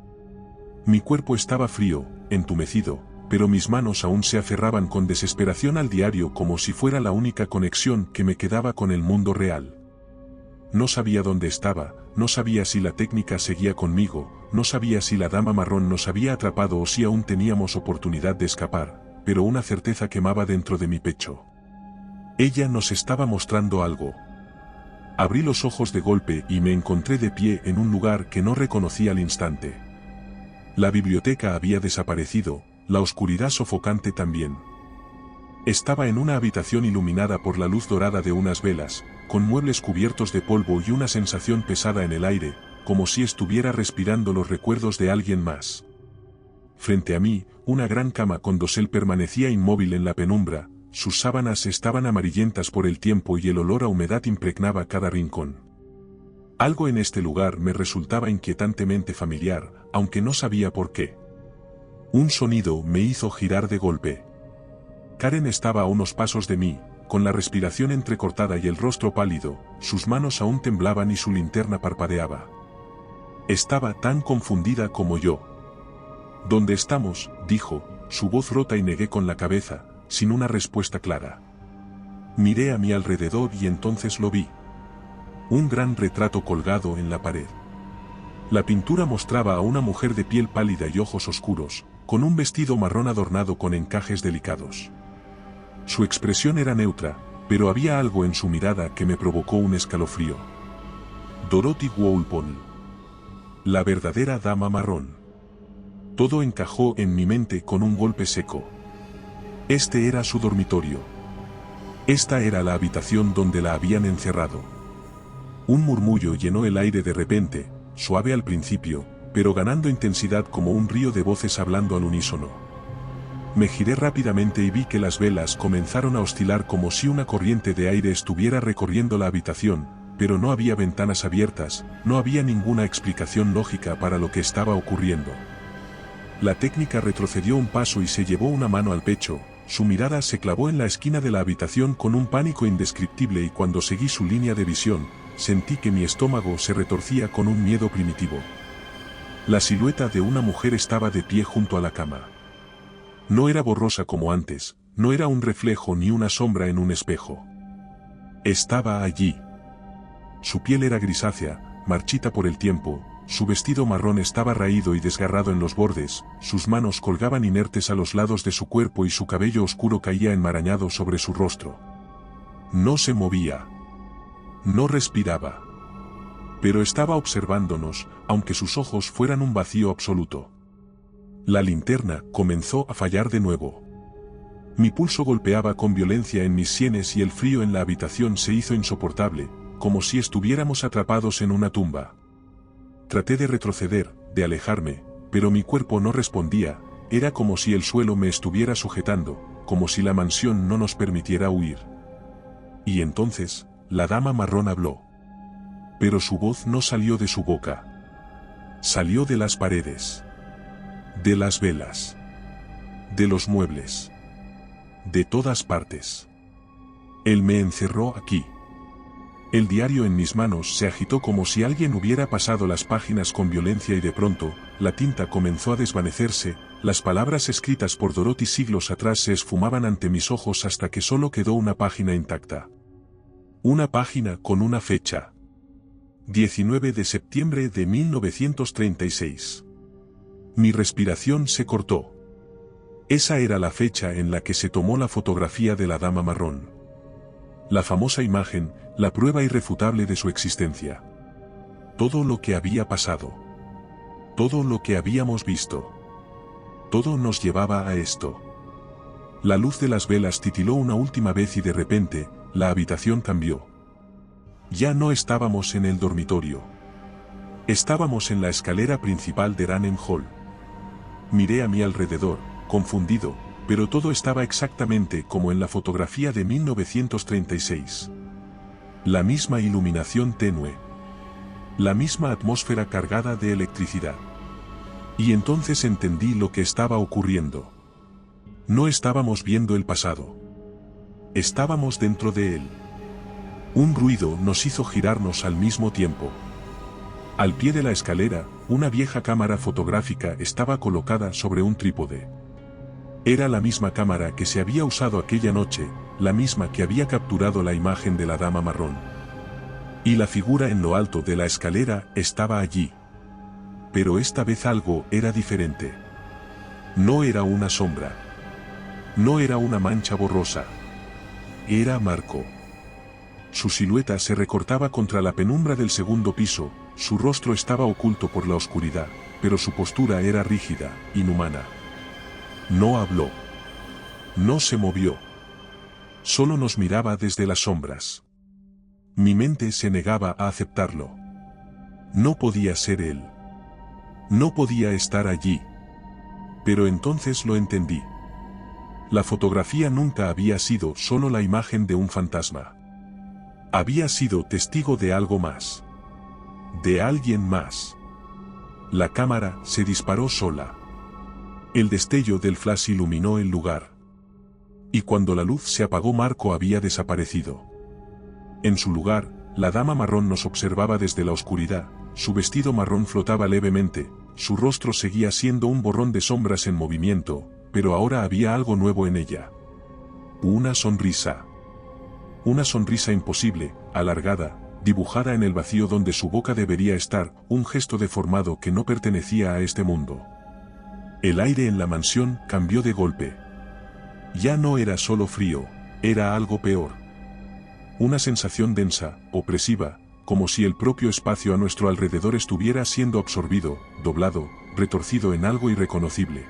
Mi cuerpo estaba frío, entumecido, pero mis manos aún se aferraban con desesperación al diario como si fuera la única conexión que me quedaba con el mundo real. No sabía dónde estaba, no sabía si la técnica seguía conmigo, no sabía si la dama marrón nos había atrapado o si aún teníamos oportunidad de escapar, pero una certeza quemaba dentro de mi pecho. Ella nos estaba mostrando algo. Abrí los ojos de golpe y me encontré de pie en un lugar que no reconocí al instante. La biblioteca había desaparecido, la oscuridad sofocante también. Estaba en una habitación iluminada por la luz dorada de unas velas, con muebles cubiertos de polvo y una sensación pesada en el aire, como si estuviera respirando los recuerdos de alguien más. Frente a mí, una gran cama con dosel permanecía inmóvil en la penumbra, sus sábanas estaban amarillentas por el tiempo y el olor a humedad impregnaba cada rincón. Algo en este lugar me resultaba inquietantemente familiar, aunque no sabía por qué. Un sonido me hizo girar de golpe. Karen estaba a unos pasos de mí, con la respiración entrecortada y el rostro pálido, sus manos aún temblaban y su linterna parpadeaba. Estaba tan confundida como yo. ¿Dónde estamos?, dijo, su voz rota y negué con la cabeza, sin una respuesta clara. Miré a mi alrededor y entonces lo vi. Un gran retrato colgado en la pared. La pintura mostraba a una mujer de piel pálida y ojos oscuros, con un vestido marrón adornado con encajes delicados. Su expresión era neutra, pero había algo en su mirada que me provocó un escalofrío. Dorothy Walpole. La verdadera dama marrón. Todo encajó en mi mente con un golpe seco. Este era su dormitorio. Esta era la habitación donde la habían encerrado. Un murmullo llenó el aire de repente, suave al principio, pero ganando intensidad como un río de voces hablando al unísono. Me giré rápidamente y vi que las velas comenzaron a oscilar como si una corriente de aire estuviera recorriendo la habitación, pero no había ventanas abiertas, no había ninguna explicación lógica para lo que estaba ocurriendo. La técnica retrocedió un paso y se llevó una mano al pecho, su mirada se clavó en la esquina de la habitación con un pánico indescriptible y cuando seguí su línea de visión, sentí que mi estómago se retorcía con un miedo primitivo. La silueta de una mujer estaba de pie junto a la cama. No era borrosa como antes, no era un reflejo ni una sombra en un espejo. Estaba allí. Su piel era grisácea, marchita por el tiempo, Su vestido marrón estaba raído y desgarrado en los bordes, sus manos colgaban inertes a los lados de su cuerpo y su cabello oscuro caía enmarañado sobre su rostro. No se movía. No respiraba. Pero estaba observándonos, aunque sus ojos fueran un vacío absoluto. La linterna comenzó a fallar de nuevo. Mi pulso golpeaba con violencia en mis sienes y el frío en la habitación se hizo insoportable, como si estuviéramos atrapados en una tumba. Traté de retroceder, de alejarme, pero mi cuerpo no respondía, era como si el suelo me estuviera sujetando, como si la mansión no nos permitiera huir. Y entonces, la dama marrón habló. Pero su voz no salió de su boca. Salió de las paredes. De las velas. De los muebles. De todas partes. Él me encerró aquí. El diario en mis manos se agitó como si alguien hubiera pasado las páginas con violencia y de pronto, la tinta comenzó a desvanecerse, las palabras escritas por Dorothy siglos atrás se esfumaban ante mis ojos hasta que solo quedó una página intacta. Una página con una fecha. 19 de septiembre de 1936. Mi respiración se cortó. Esa era la fecha en la que se tomó la fotografía de la dama marrón. La famosa imagen, la prueba irrefutable de su existencia. Todo lo que había pasado. Todo lo que habíamos visto. Todo nos llevaba a esto. La luz de las velas titiló una última vez y de repente, la habitación cambió. Ya no estábamos en el dormitorio. Estábamos en la escalera principal de Ranem Hall. Miré a mi alrededor, confundido, pero todo estaba exactamente como en la fotografía de 1936. La misma iluminación tenue. La misma atmósfera cargada de electricidad. Y entonces entendí lo que estaba ocurriendo. No estábamos viendo el pasado. Estábamos dentro de él. Un ruido nos hizo girarnos al mismo tiempo. Al pie de la escalera, una vieja cámara fotográfica estaba colocada sobre un trípode. Era la misma cámara que se había usado aquella noche, la misma que había capturado la imagen de la dama marrón. Y la figura en lo alto de la escalera estaba allí. Pero esta vez algo era diferente. No era una sombra. No era una mancha borrosa. Era Marco. Su silueta se recortaba contra la penumbra del segundo piso, su rostro estaba oculto por la oscuridad, pero su postura era rígida, inhumana. No habló. No se movió. Solo nos miraba desde las sombras. Mi mente se negaba a aceptarlo. No podía ser él. No podía estar allí. Pero entonces lo entendí. La fotografía nunca había sido solo la imagen de un fantasma. Había sido testigo de algo más. De alguien más. La cámara se disparó sola. El destello del flash iluminó el lugar. Y cuando la luz se apagó, Marco había desaparecido. En su lugar, la dama marrón nos observaba desde la oscuridad, su vestido marrón flotaba levemente, su rostro seguía siendo un borrón de sombras en movimiento, pero ahora había algo nuevo en ella. Una sonrisa. Una sonrisa imposible, alargada, dibujada en el vacío donde su boca debería estar, un gesto deformado que no pertenecía a este mundo. El aire en la mansión cambió de golpe. Ya no era solo frío, era algo peor. Una sensación densa, opresiva, como si el propio espacio a nuestro alrededor estuviera siendo absorbido, doblado, retorcido en algo irreconocible.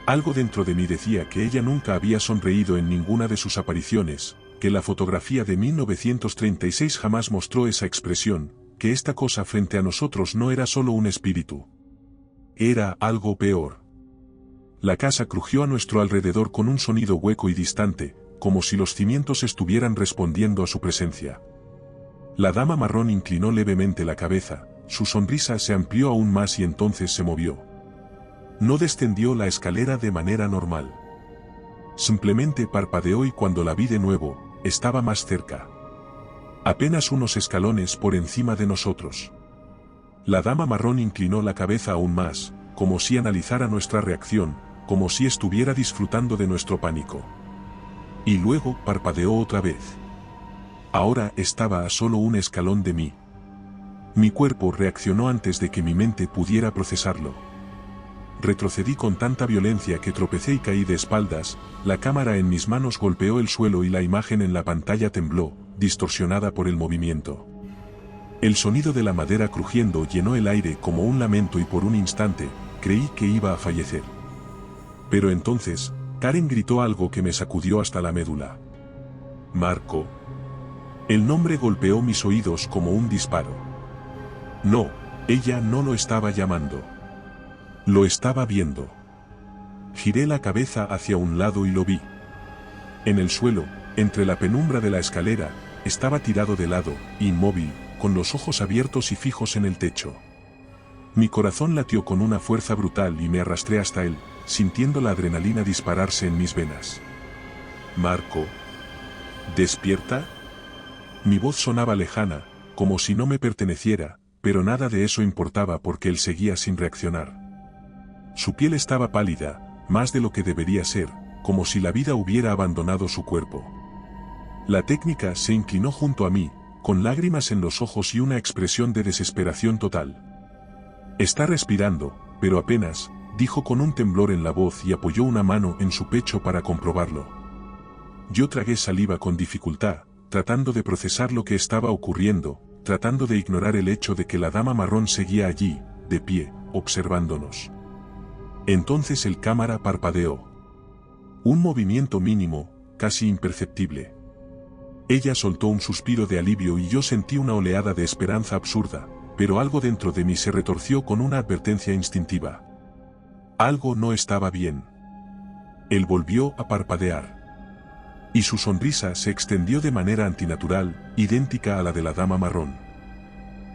Algo dentro de mí decía que ella nunca había sonreído en ninguna de sus apariciones, que la fotografía de 1936 jamás mostró esa expresión, que esta cosa frente a nosotros no era solo un espíritu. Era algo peor. La casa crujió a nuestro alrededor con un sonido hueco y distante, como si los cimientos estuvieran respondiendo a su presencia. La dama marrón inclinó levemente la cabeza, su sonrisa se amplió aún más y entonces se movió. No descendió la escalera de manera normal. Simplemente parpadeó y cuando la vi de nuevo, estaba más cerca. Apenas unos escalones por encima de nosotros. La dama marrón inclinó la cabeza aún más, como si analizara nuestra reacción, como si estuviera disfrutando de nuestro pánico. Y luego parpadeó otra vez. Ahora estaba a solo un escalón de mí. Mi cuerpo reaccionó antes de que mi mente pudiera procesarlo. Retrocedí con tanta violencia que tropecé y caí de espaldas, la cámara en mis manos golpeó el suelo y la imagen en la pantalla tembló, distorsionada por el movimiento. El sonido de la madera crujiendo llenó el aire como un lamento y por un instante, creí que iba a fallecer. Pero entonces, Karen gritó algo que me sacudió hasta la médula. Marco. El nombre golpeó mis oídos como un disparo. No, ella no lo estaba llamando. Lo estaba viendo. Giré la cabeza hacia un lado y lo vi. En el suelo, entre la penumbra de la escalera, estaba tirado de lado, inmóvil, con los ojos abiertos y fijos en el techo. Mi corazón latió con una fuerza brutal y me arrastré hasta él, sintiendo la adrenalina dispararse en mis venas. Marco. ¿Despierta? Mi voz sonaba lejana, como si no me perteneciera, pero nada de eso importaba porque él seguía sin reaccionar. Su piel estaba pálida, más de lo que debería ser, como si la vida hubiera abandonado su cuerpo. La técnica se inclinó junto a mí, con lágrimas en los ojos y una expresión de desesperación total. Está respirando, pero apenas, dijo con un temblor en la voz y apoyó una mano en su pecho para comprobarlo. Yo tragué saliva con dificultad, tratando de procesar lo que estaba ocurriendo, tratando de ignorar el hecho de que la dama marrón seguía allí, de pie, observándonos. Entonces el cámara parpadeó. Un movimiento mínimo, casi imperceptible. Ella soltó un suspiro de alivio y yo sentí una oleada de esperanza absurda, pero algo dentro de mí se retorció con una advertencia instintiva. Algo no estaba bien. Él volvió a parpadear. Y su sonrisa se extendió de manera antinatural, idéntica a la de la dama marrón.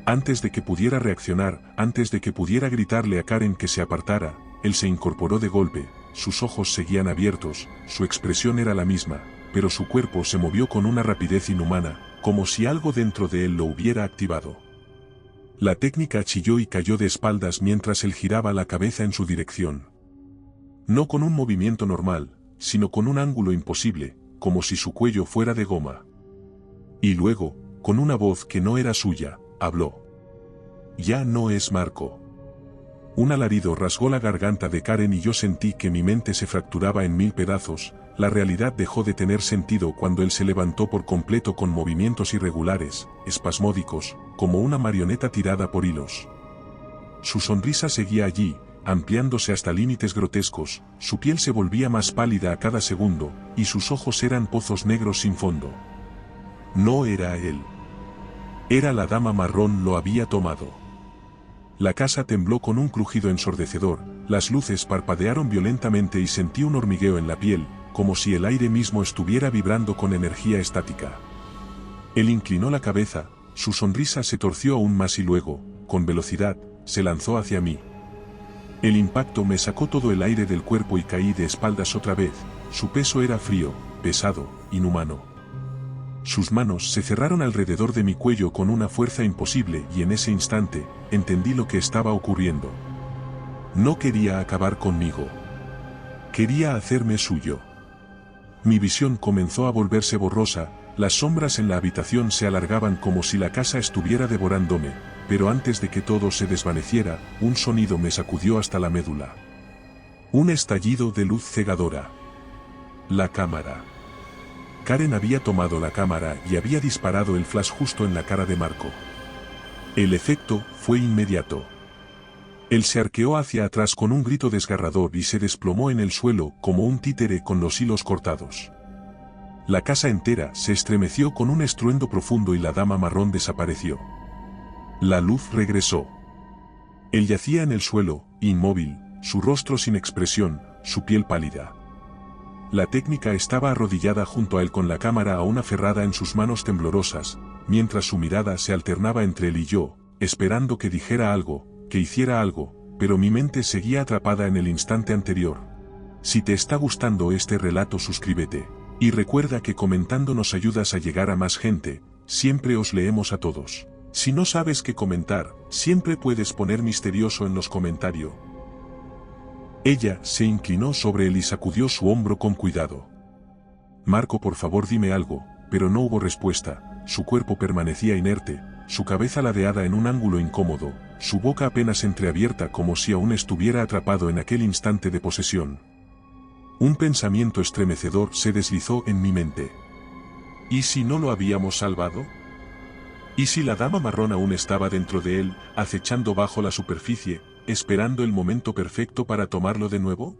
Antes de que pudiera reaccionar, antes de que pudiera gritarle a Karen que se apartara, él se incorporó de golpe, sus ojos seguían abiertos, su expresión era la misma, pero su cuerpo se movió con una rapidez inhumana, como si algo dentro de él lo hubiera activado. La técnica chilló y cayó de espaldas mientras él giraba la cabeza en su dirección. No con un movimiento normal, sino con un ángulo imposible, como si su cuello fuera de goma. Y luego, con una voz que no era suya, habló. Ya no es Marco. Un alarido rasgó la garganta de Karen y yo sentí que mi mente se fracturaba en 1000 pedazos, la realidad dejó de tener sentido cuando él se levantó por completo con movimientos irregulares, espasmódicos, como una marioneta tirada por hilos. Su sonrisa seguía allí, ampliándose hasta límites grotescos, su piel se volvía más pálida a cada segundo, y sus ojos eran pozos negros sin fondo. No era él. Era la dama marrón, lo había tomado. La casa tembló con un crujido ensordecedor, las luces parpadearon violentamente y sentí un hormigueo en la piel, como si el aire mismo estuviera vibrando con energía estática. Él inclinó la cabeza, su sonrisa se torció aún más y luego, con velocidad, se lanzó hacia mí. El impacto me sacó todo el aire del cuerpo y caí de espaldas otra vez, su peso era frío, pesado, inhumano. Sus manos se cerraron alrededor de mi cuello con una fuerza imposible y en ese instante, entendí lo que estaba ocurriendo. No quería acabar conmigo. Quería hacerme suyo. Mi visión comenzó a volverse borrosa, las sombras en la habitación se alargaban como si la casa estuviera devorándome, pero antes de que todo se desvaneciera, un sonido me sacudió hasta la médula. Un estallido de luz cegadora. La cámara. Karen había tomado la cámara y había disparado el flash justo en la cara de Marco. El efecto fue inmediato. Él se arqueó hacia atrás con un grito desgarrador y se desplomó en el suelo como un títere con los hilos cortados. La casa entera se estremeció con un estruendo profundo y la dama marrón desapareció. La luz regresó. Él yacía en el suelo, inmóvil, su rostro sin expresión, su piel pálida. La técnica estaba arrodillada junto a él con la cámara aún aferrada en sus manos temblorosas, mientras su mirada se alternaba entre él y yo, esperando que dijera algo, que hiciera algo, pero mi mente seguía atrapada en el instante anterior. Si te está gustando este relato, suscríbete, y recuerda que comentando nos ayudas a llegar a más gente, siempre os leemos a todos. Si no sabes qué comentar, siempre puedes poner misterioso en los comentarios. Ella se inclinó sobre él y sacudió su hombro con cuidado. Marco, por favor dime algo, pero no hubo respuesta, su cuerpo permanecía inerte, su cabeza ladeada en un ángulo incómodo, su boca apenas entreabierta como si aún estuviera atrapado en aquel instante de posesión. Un pensamiento estremecedor se deslizó en mi mente. ¿Y si no lo habíamos salvado? ¿Y si la dama marrón aún estaba dentro de él, acechando bajo la superficie, esperando el momento perfecto para tomarlo de nuevo?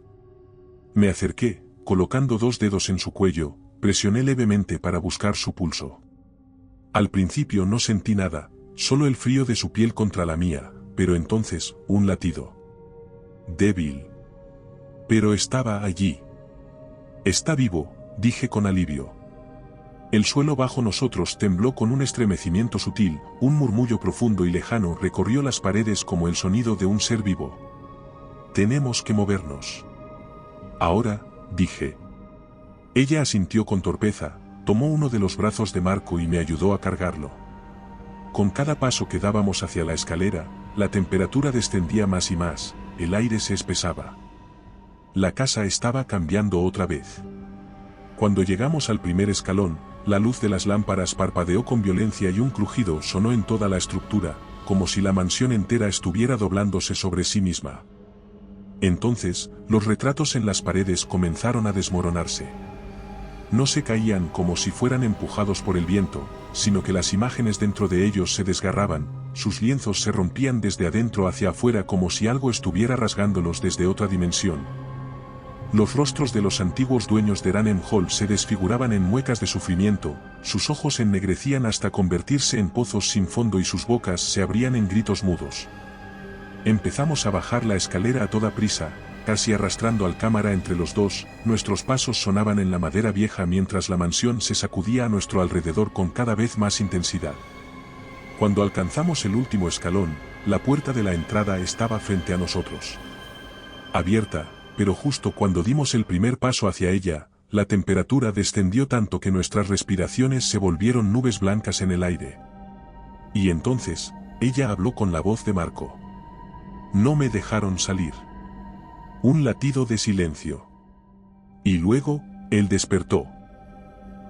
Me acerqué, colocando 2 dedos en su cuello, presioné levemente para buscar su pulso. Al principio no sentí nada, solo el frío de su piel contra la mía, pero entonces, un latido. Débil. Pero estaba allí. Está vivo, dije con alivio. El suelo bajo nosotros tembló con un estremecimiento sutil, un murmullo profundo y lejano recorrió las paredes como el sonido de un ser vivo. Tenemos que movernos. Ahora, dije. Ella asintió con torpeza, tomó uno de los brazos de Marco y me ayudó a cargarlo. Con cada paso que dábamos hacia la escalera, la temperatura descendía más y más, el aire se espesaba. La casa estaba cambiando otra vez. Cuando llegamos al primer escalón, la luz de las lámparas parpadeó con violencia y un crujido sonó en toda la estructura, como si la mansión entera estuviera doblándose sobre sí misma. Entonces, los retratos en las paredes comenzaron a desmoronarse. No se caían como si fueran empujados por el viento, sino que las imágenes dentro de ellos se desgarraban, sus lienzos se rompían desde adentro hacia afuera como si algo estuviera rasgándolos desde otra dimensión. Los rostros de los antiguos dueños de Ranem Hall se desfiguraban en muecas de sufrimiento, sus ojos ennegrecían hasta convertirse en pozos sin fondo y sus bocas se abrían en gritos mudos. Empezamos a bajar la escalera a toda prisa, casi arrastrando al cámara entre los dos, nuestros pasos sonaban en la madera vieja mientras la mansión se sacudía a nuestro alrededor con cada vez más intensidad. Cuando alcanzamos el último escalón, la puerta de la entrada estaba frente a nosotros. Abierta, pero justo cuando dimos el primer paso hacia ella, la temperatura descendió tanto que nuestras respiraciones se volvieron nubes blancas en el aire. Y entonces, ella habló con la voz de Marco. No me dejaron salir. Un latido de silencio. Y luego, él despertó.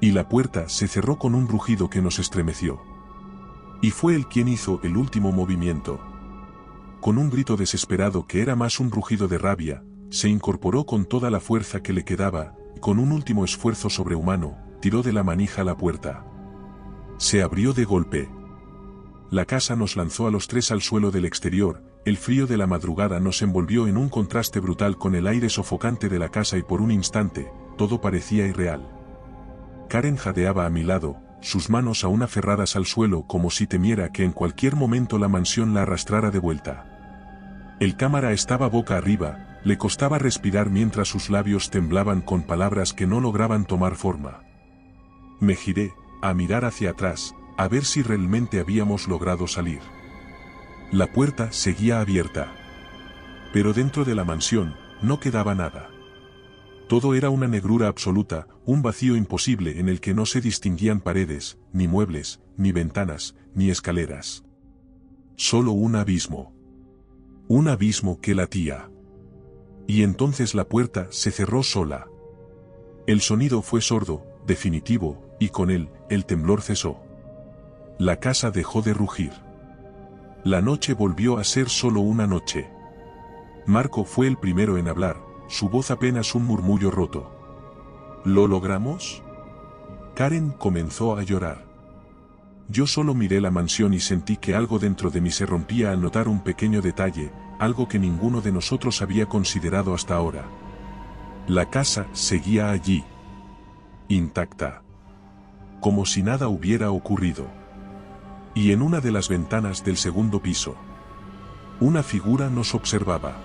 Y la puerta se cerró con un rugido que nos estremeció. Y fue él quien hizo el último movimiento. Con un grito desesperado que era más un rugido de rabia, se incorporó con toda la fuerza que le quedaba, y con un último esfuerzo sobrehumano, tiró de la manija la puerta. Se abrió de golpe. La casa nos lanzó a los 3 al suelo del exterior, el frío de la madrugada nos envolvió en un contraste brutal con el aire sofocante de la casa y por un instante, todo parecía irreal. Karen jadeaba a mi lado, sus manos aún aferradas al suelo como si temiera que en cualquier momento la mansión la arrastrara de vuelta. El cámara estaba boca arriba, le costaba respirar mientras sus labios temblaban con palabras que no lograban tomar forma. Me giré, a mirar hacia atrás, a ver si realmente habíamos logrado salir. La puerta seguía abierta. Pero dentro de la mansión, no quedaba nada. Todo era una negrura absoluta, un vacío imposible en el que no se distinguían paredes, ni muebles, ni ventanas, ni escaleras. Solo un abismo. Un abismo que latía. Y entonces la puerta se cerró sola. El sonido fue sordo, definitivo, y con él, el temblor cesó. La casa dejó de rugir. La noche volvió a ser solo una noche. Marco fue el primero en hablar, su voz apenas un murmullo roto. ¿Lo logramos? Karen comenzó a llorar. Yo solo miré la mansión y sentí que algo dentro de mí se rompía al notar un pequeño detalle, algo que ninguno de nosotros había considerado hasta ahora. La casa seguía allí. Intacta. Como si nada hubiera ocurrido. Y en una de las ventanas del segundo piso, una figura nos observaba.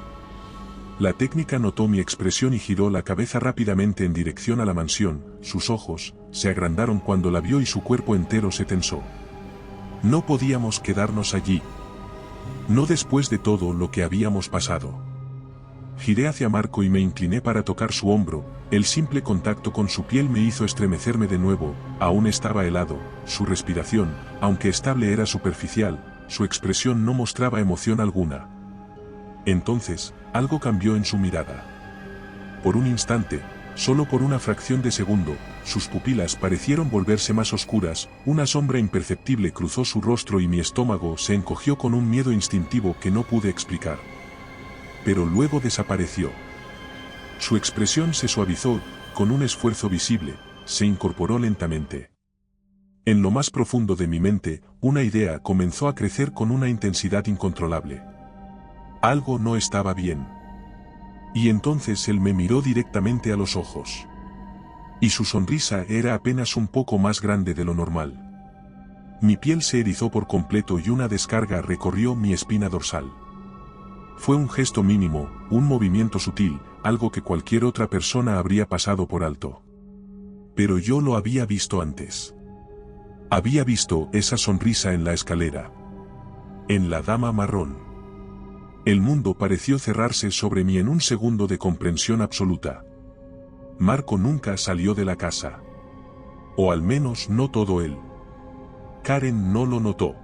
La técnica notó mi expresión y giró la cabeza rápidamente en dirección a la mansión, sus ojos se agrandaron cuando la vio y su cuerpo entero se tensó. No podíamos quedarnos allí. No después de todo lo que habíamos pasado. Giré hacia Marco y me incliné para tocar su hombro, el simple contacto con su piel me hizo estremecerme de nuevo, aún estaba helado, su respiración, aunque estable era superficial, su expresión no mostraba emoción alguna. Entonces, algo cambió en su mirada. Por un instante, Solo por una fracción de segundo, sus pupilas parecieron volverse más oscuras, una sombra imperceptible cruzó su rostro y mi estómago se encogió con un miedo instintivo que no pude explicar. Pero luego desapareció. Su expresión se suavizó, con un esfuerzo visible, se incorporó lentamente. En lo más profundo de mi mente, una idea comenzó a crecer con una intensidad incontrolable. Algo no estaba bien. Y entonces él me miró directamente a los ojos. Y su sonrisa era apenas un poco más grande de lo normal. Mi piel se erizó por completo y una descarga recorrió mi espina dorsal. Fue un gesto mínimo, un movimiento sutil, algo que cualquier otra persona habría pasado por alto. Pero yo lo había visto antes. Había visto esa sonrisa en la escalera. En la dama marrón. El mundo pareció cerrarse sobre mí en un segundo de comprensión absoluta. Marco nunca salió de la casa. O al menos no todo él. Karen no lo notó.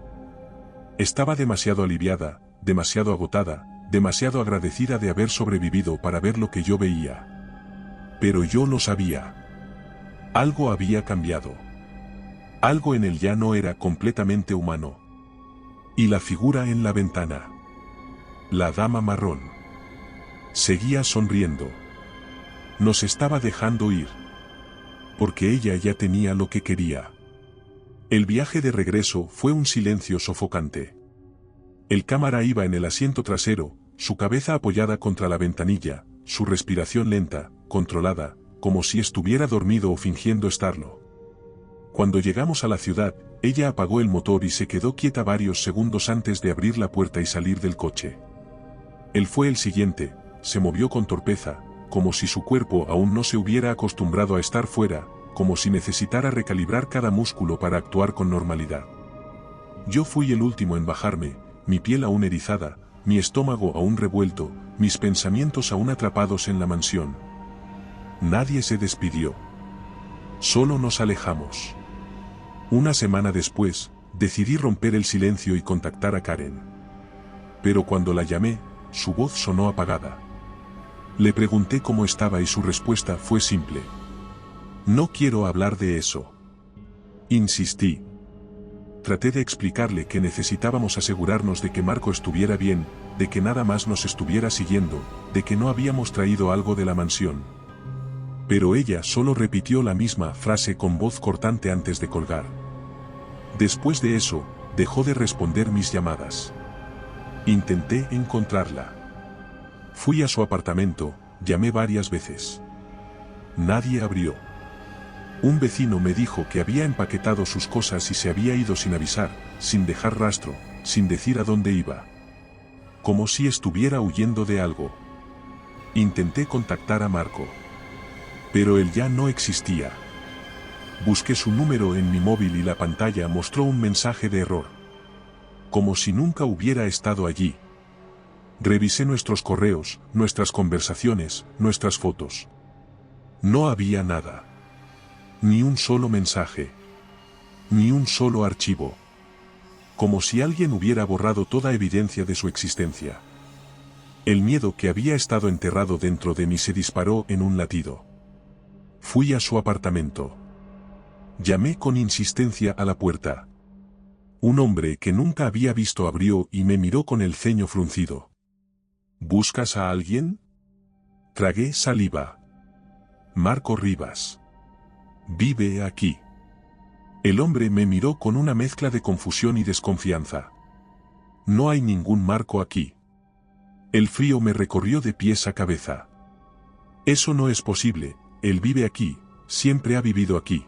Estaba demasiado aliviada, demasiado agotada, demasiado agradecida de haber sobrevivido para ver lo que yo veía. Pero yo lo sabía. Algo había cambiado. Algo en él ya no era completamente humano. Y la figura en la ventana. La dama marrón. Seguía sonriendo. Nos estaba dejando ir. Porque ella ya tenía lo que quería. El viaje de regreso fue un silencio sofocante. El cámara iba en el asiento trasero, su cabeza apoyada contra la ventanilla, su respiración lenta, controlada, como si estuviera dormido o fingiendo estarlo. Cuando llegamos a la ciudad, ella apagó el motor y se quedó quieta varios segundos antes de abrir la puerta y salir del coche. Él fue el siguiente, se movió con torpeza, como si su cuerpo aún no se hubiera acostumbrado a estar fuera, como si necesitara recalibrar cada músculo para actuar con normalidad. Yo fui el último en bajarme, mi piel aún erizada, mi estómago aún revuelto, mis pensamientos aún atrapados en la mansión. Nadie se despidió. Solo nos alejamos. Una semana después, decidí romper el silencio y contactar a Karen. Pero cuando la llamé, su voz sonó apagada. Le pregunté cómo estaba y su respuesta fue simple. No quiero hablar de eso. Insistí. Traté de explicarle que necesitábamos asegurarnos de que Marco estuviera bien, de que nada más nos estuviera siguiendo, de que no habíamos traído algo de la mansión. Pero ella solo repitió la misma frase con voz cortante antes de colgar. Después de eso, dejó de responder mis llamadas. Intenté encontrarla. Fui a su apartamento, llamé varias veces. Nadie abrió. Un vecino me dijo que había empaquetado sus cosas y se había ido sin avisar, sin dejar rastro, sin decir a dónde iba. Como si estuviera huyendo de algo. Intenté contactar a Marco. Pero él ya no existía. Busqué su número en mi móvil y la pantalla mostró un mensaje de error. Como si nunca hubiera estado allí. Revisé nuestros correos, nuestras conversaciones, nuestras fotos. No había nada. Ni un solo mensaje. Ni un solo archivo. Como si alguien hubiera borrado toda evidencia de su existencia. El miedo que había estado enterrado dentro de mí se disparó en un latido. Fui a su apartamento. Llamé con insistencia a la puerta. Un hombre que nunca había visto abrió y me miró con el ceño fruncido. ¿Buscas a alguien? Tragué saliva. Marco Rivas. Vive aquí. El hombre me miró con una mezcla de confusión y desconfianza. No hay ningún Marco aquí. El frío me recorrió de pies a cabeza. Eso no es posible, él vive aquí, siempre ha vivido aquí.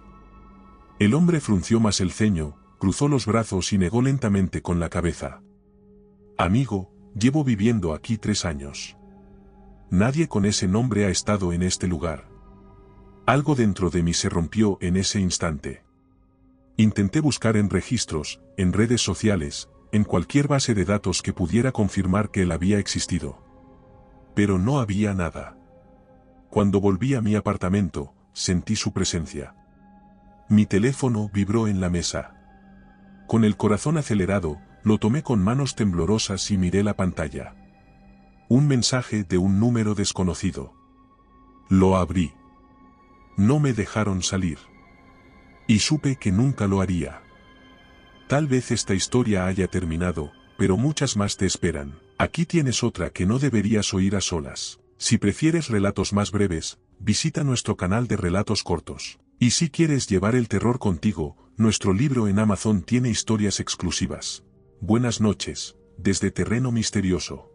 El hombre frunció más el ceño, cruzó los brazos y negó lentamente con la cabeza. Amigo, llevo viviendo aquí 3 años. Nadie con ese nombre ha estado en este lugar. Algo dentro de mí se rompió en ese instante. Intenté buscar en registros, en redes sociales, en cualquier base de datos que pudiera confirmar que él había existido. Pero no había nada. Cuando volví a mi apartamento, sentí su presencia. Mi teléfono vibró en la mesa. Con el corazón acelerado, lo tomé con manos temblorosas y miré la pantalla. Un mensaje de un número desconocido. Lo abrí. No me dejaron salir. Y supe que nunca lo haría. Tal vez esta historia haya terminado, pero muchas más te esperan. Aquí tienes otra que no deberías oír a solas. Si prefieres relatos más breves, visita nuestro canal de relatos cortos. Y si quieres llevar el terror contigo, nuestro libro en Amazon tiene historias exclusivas. Buenas noches, desde Terreno Misterioso.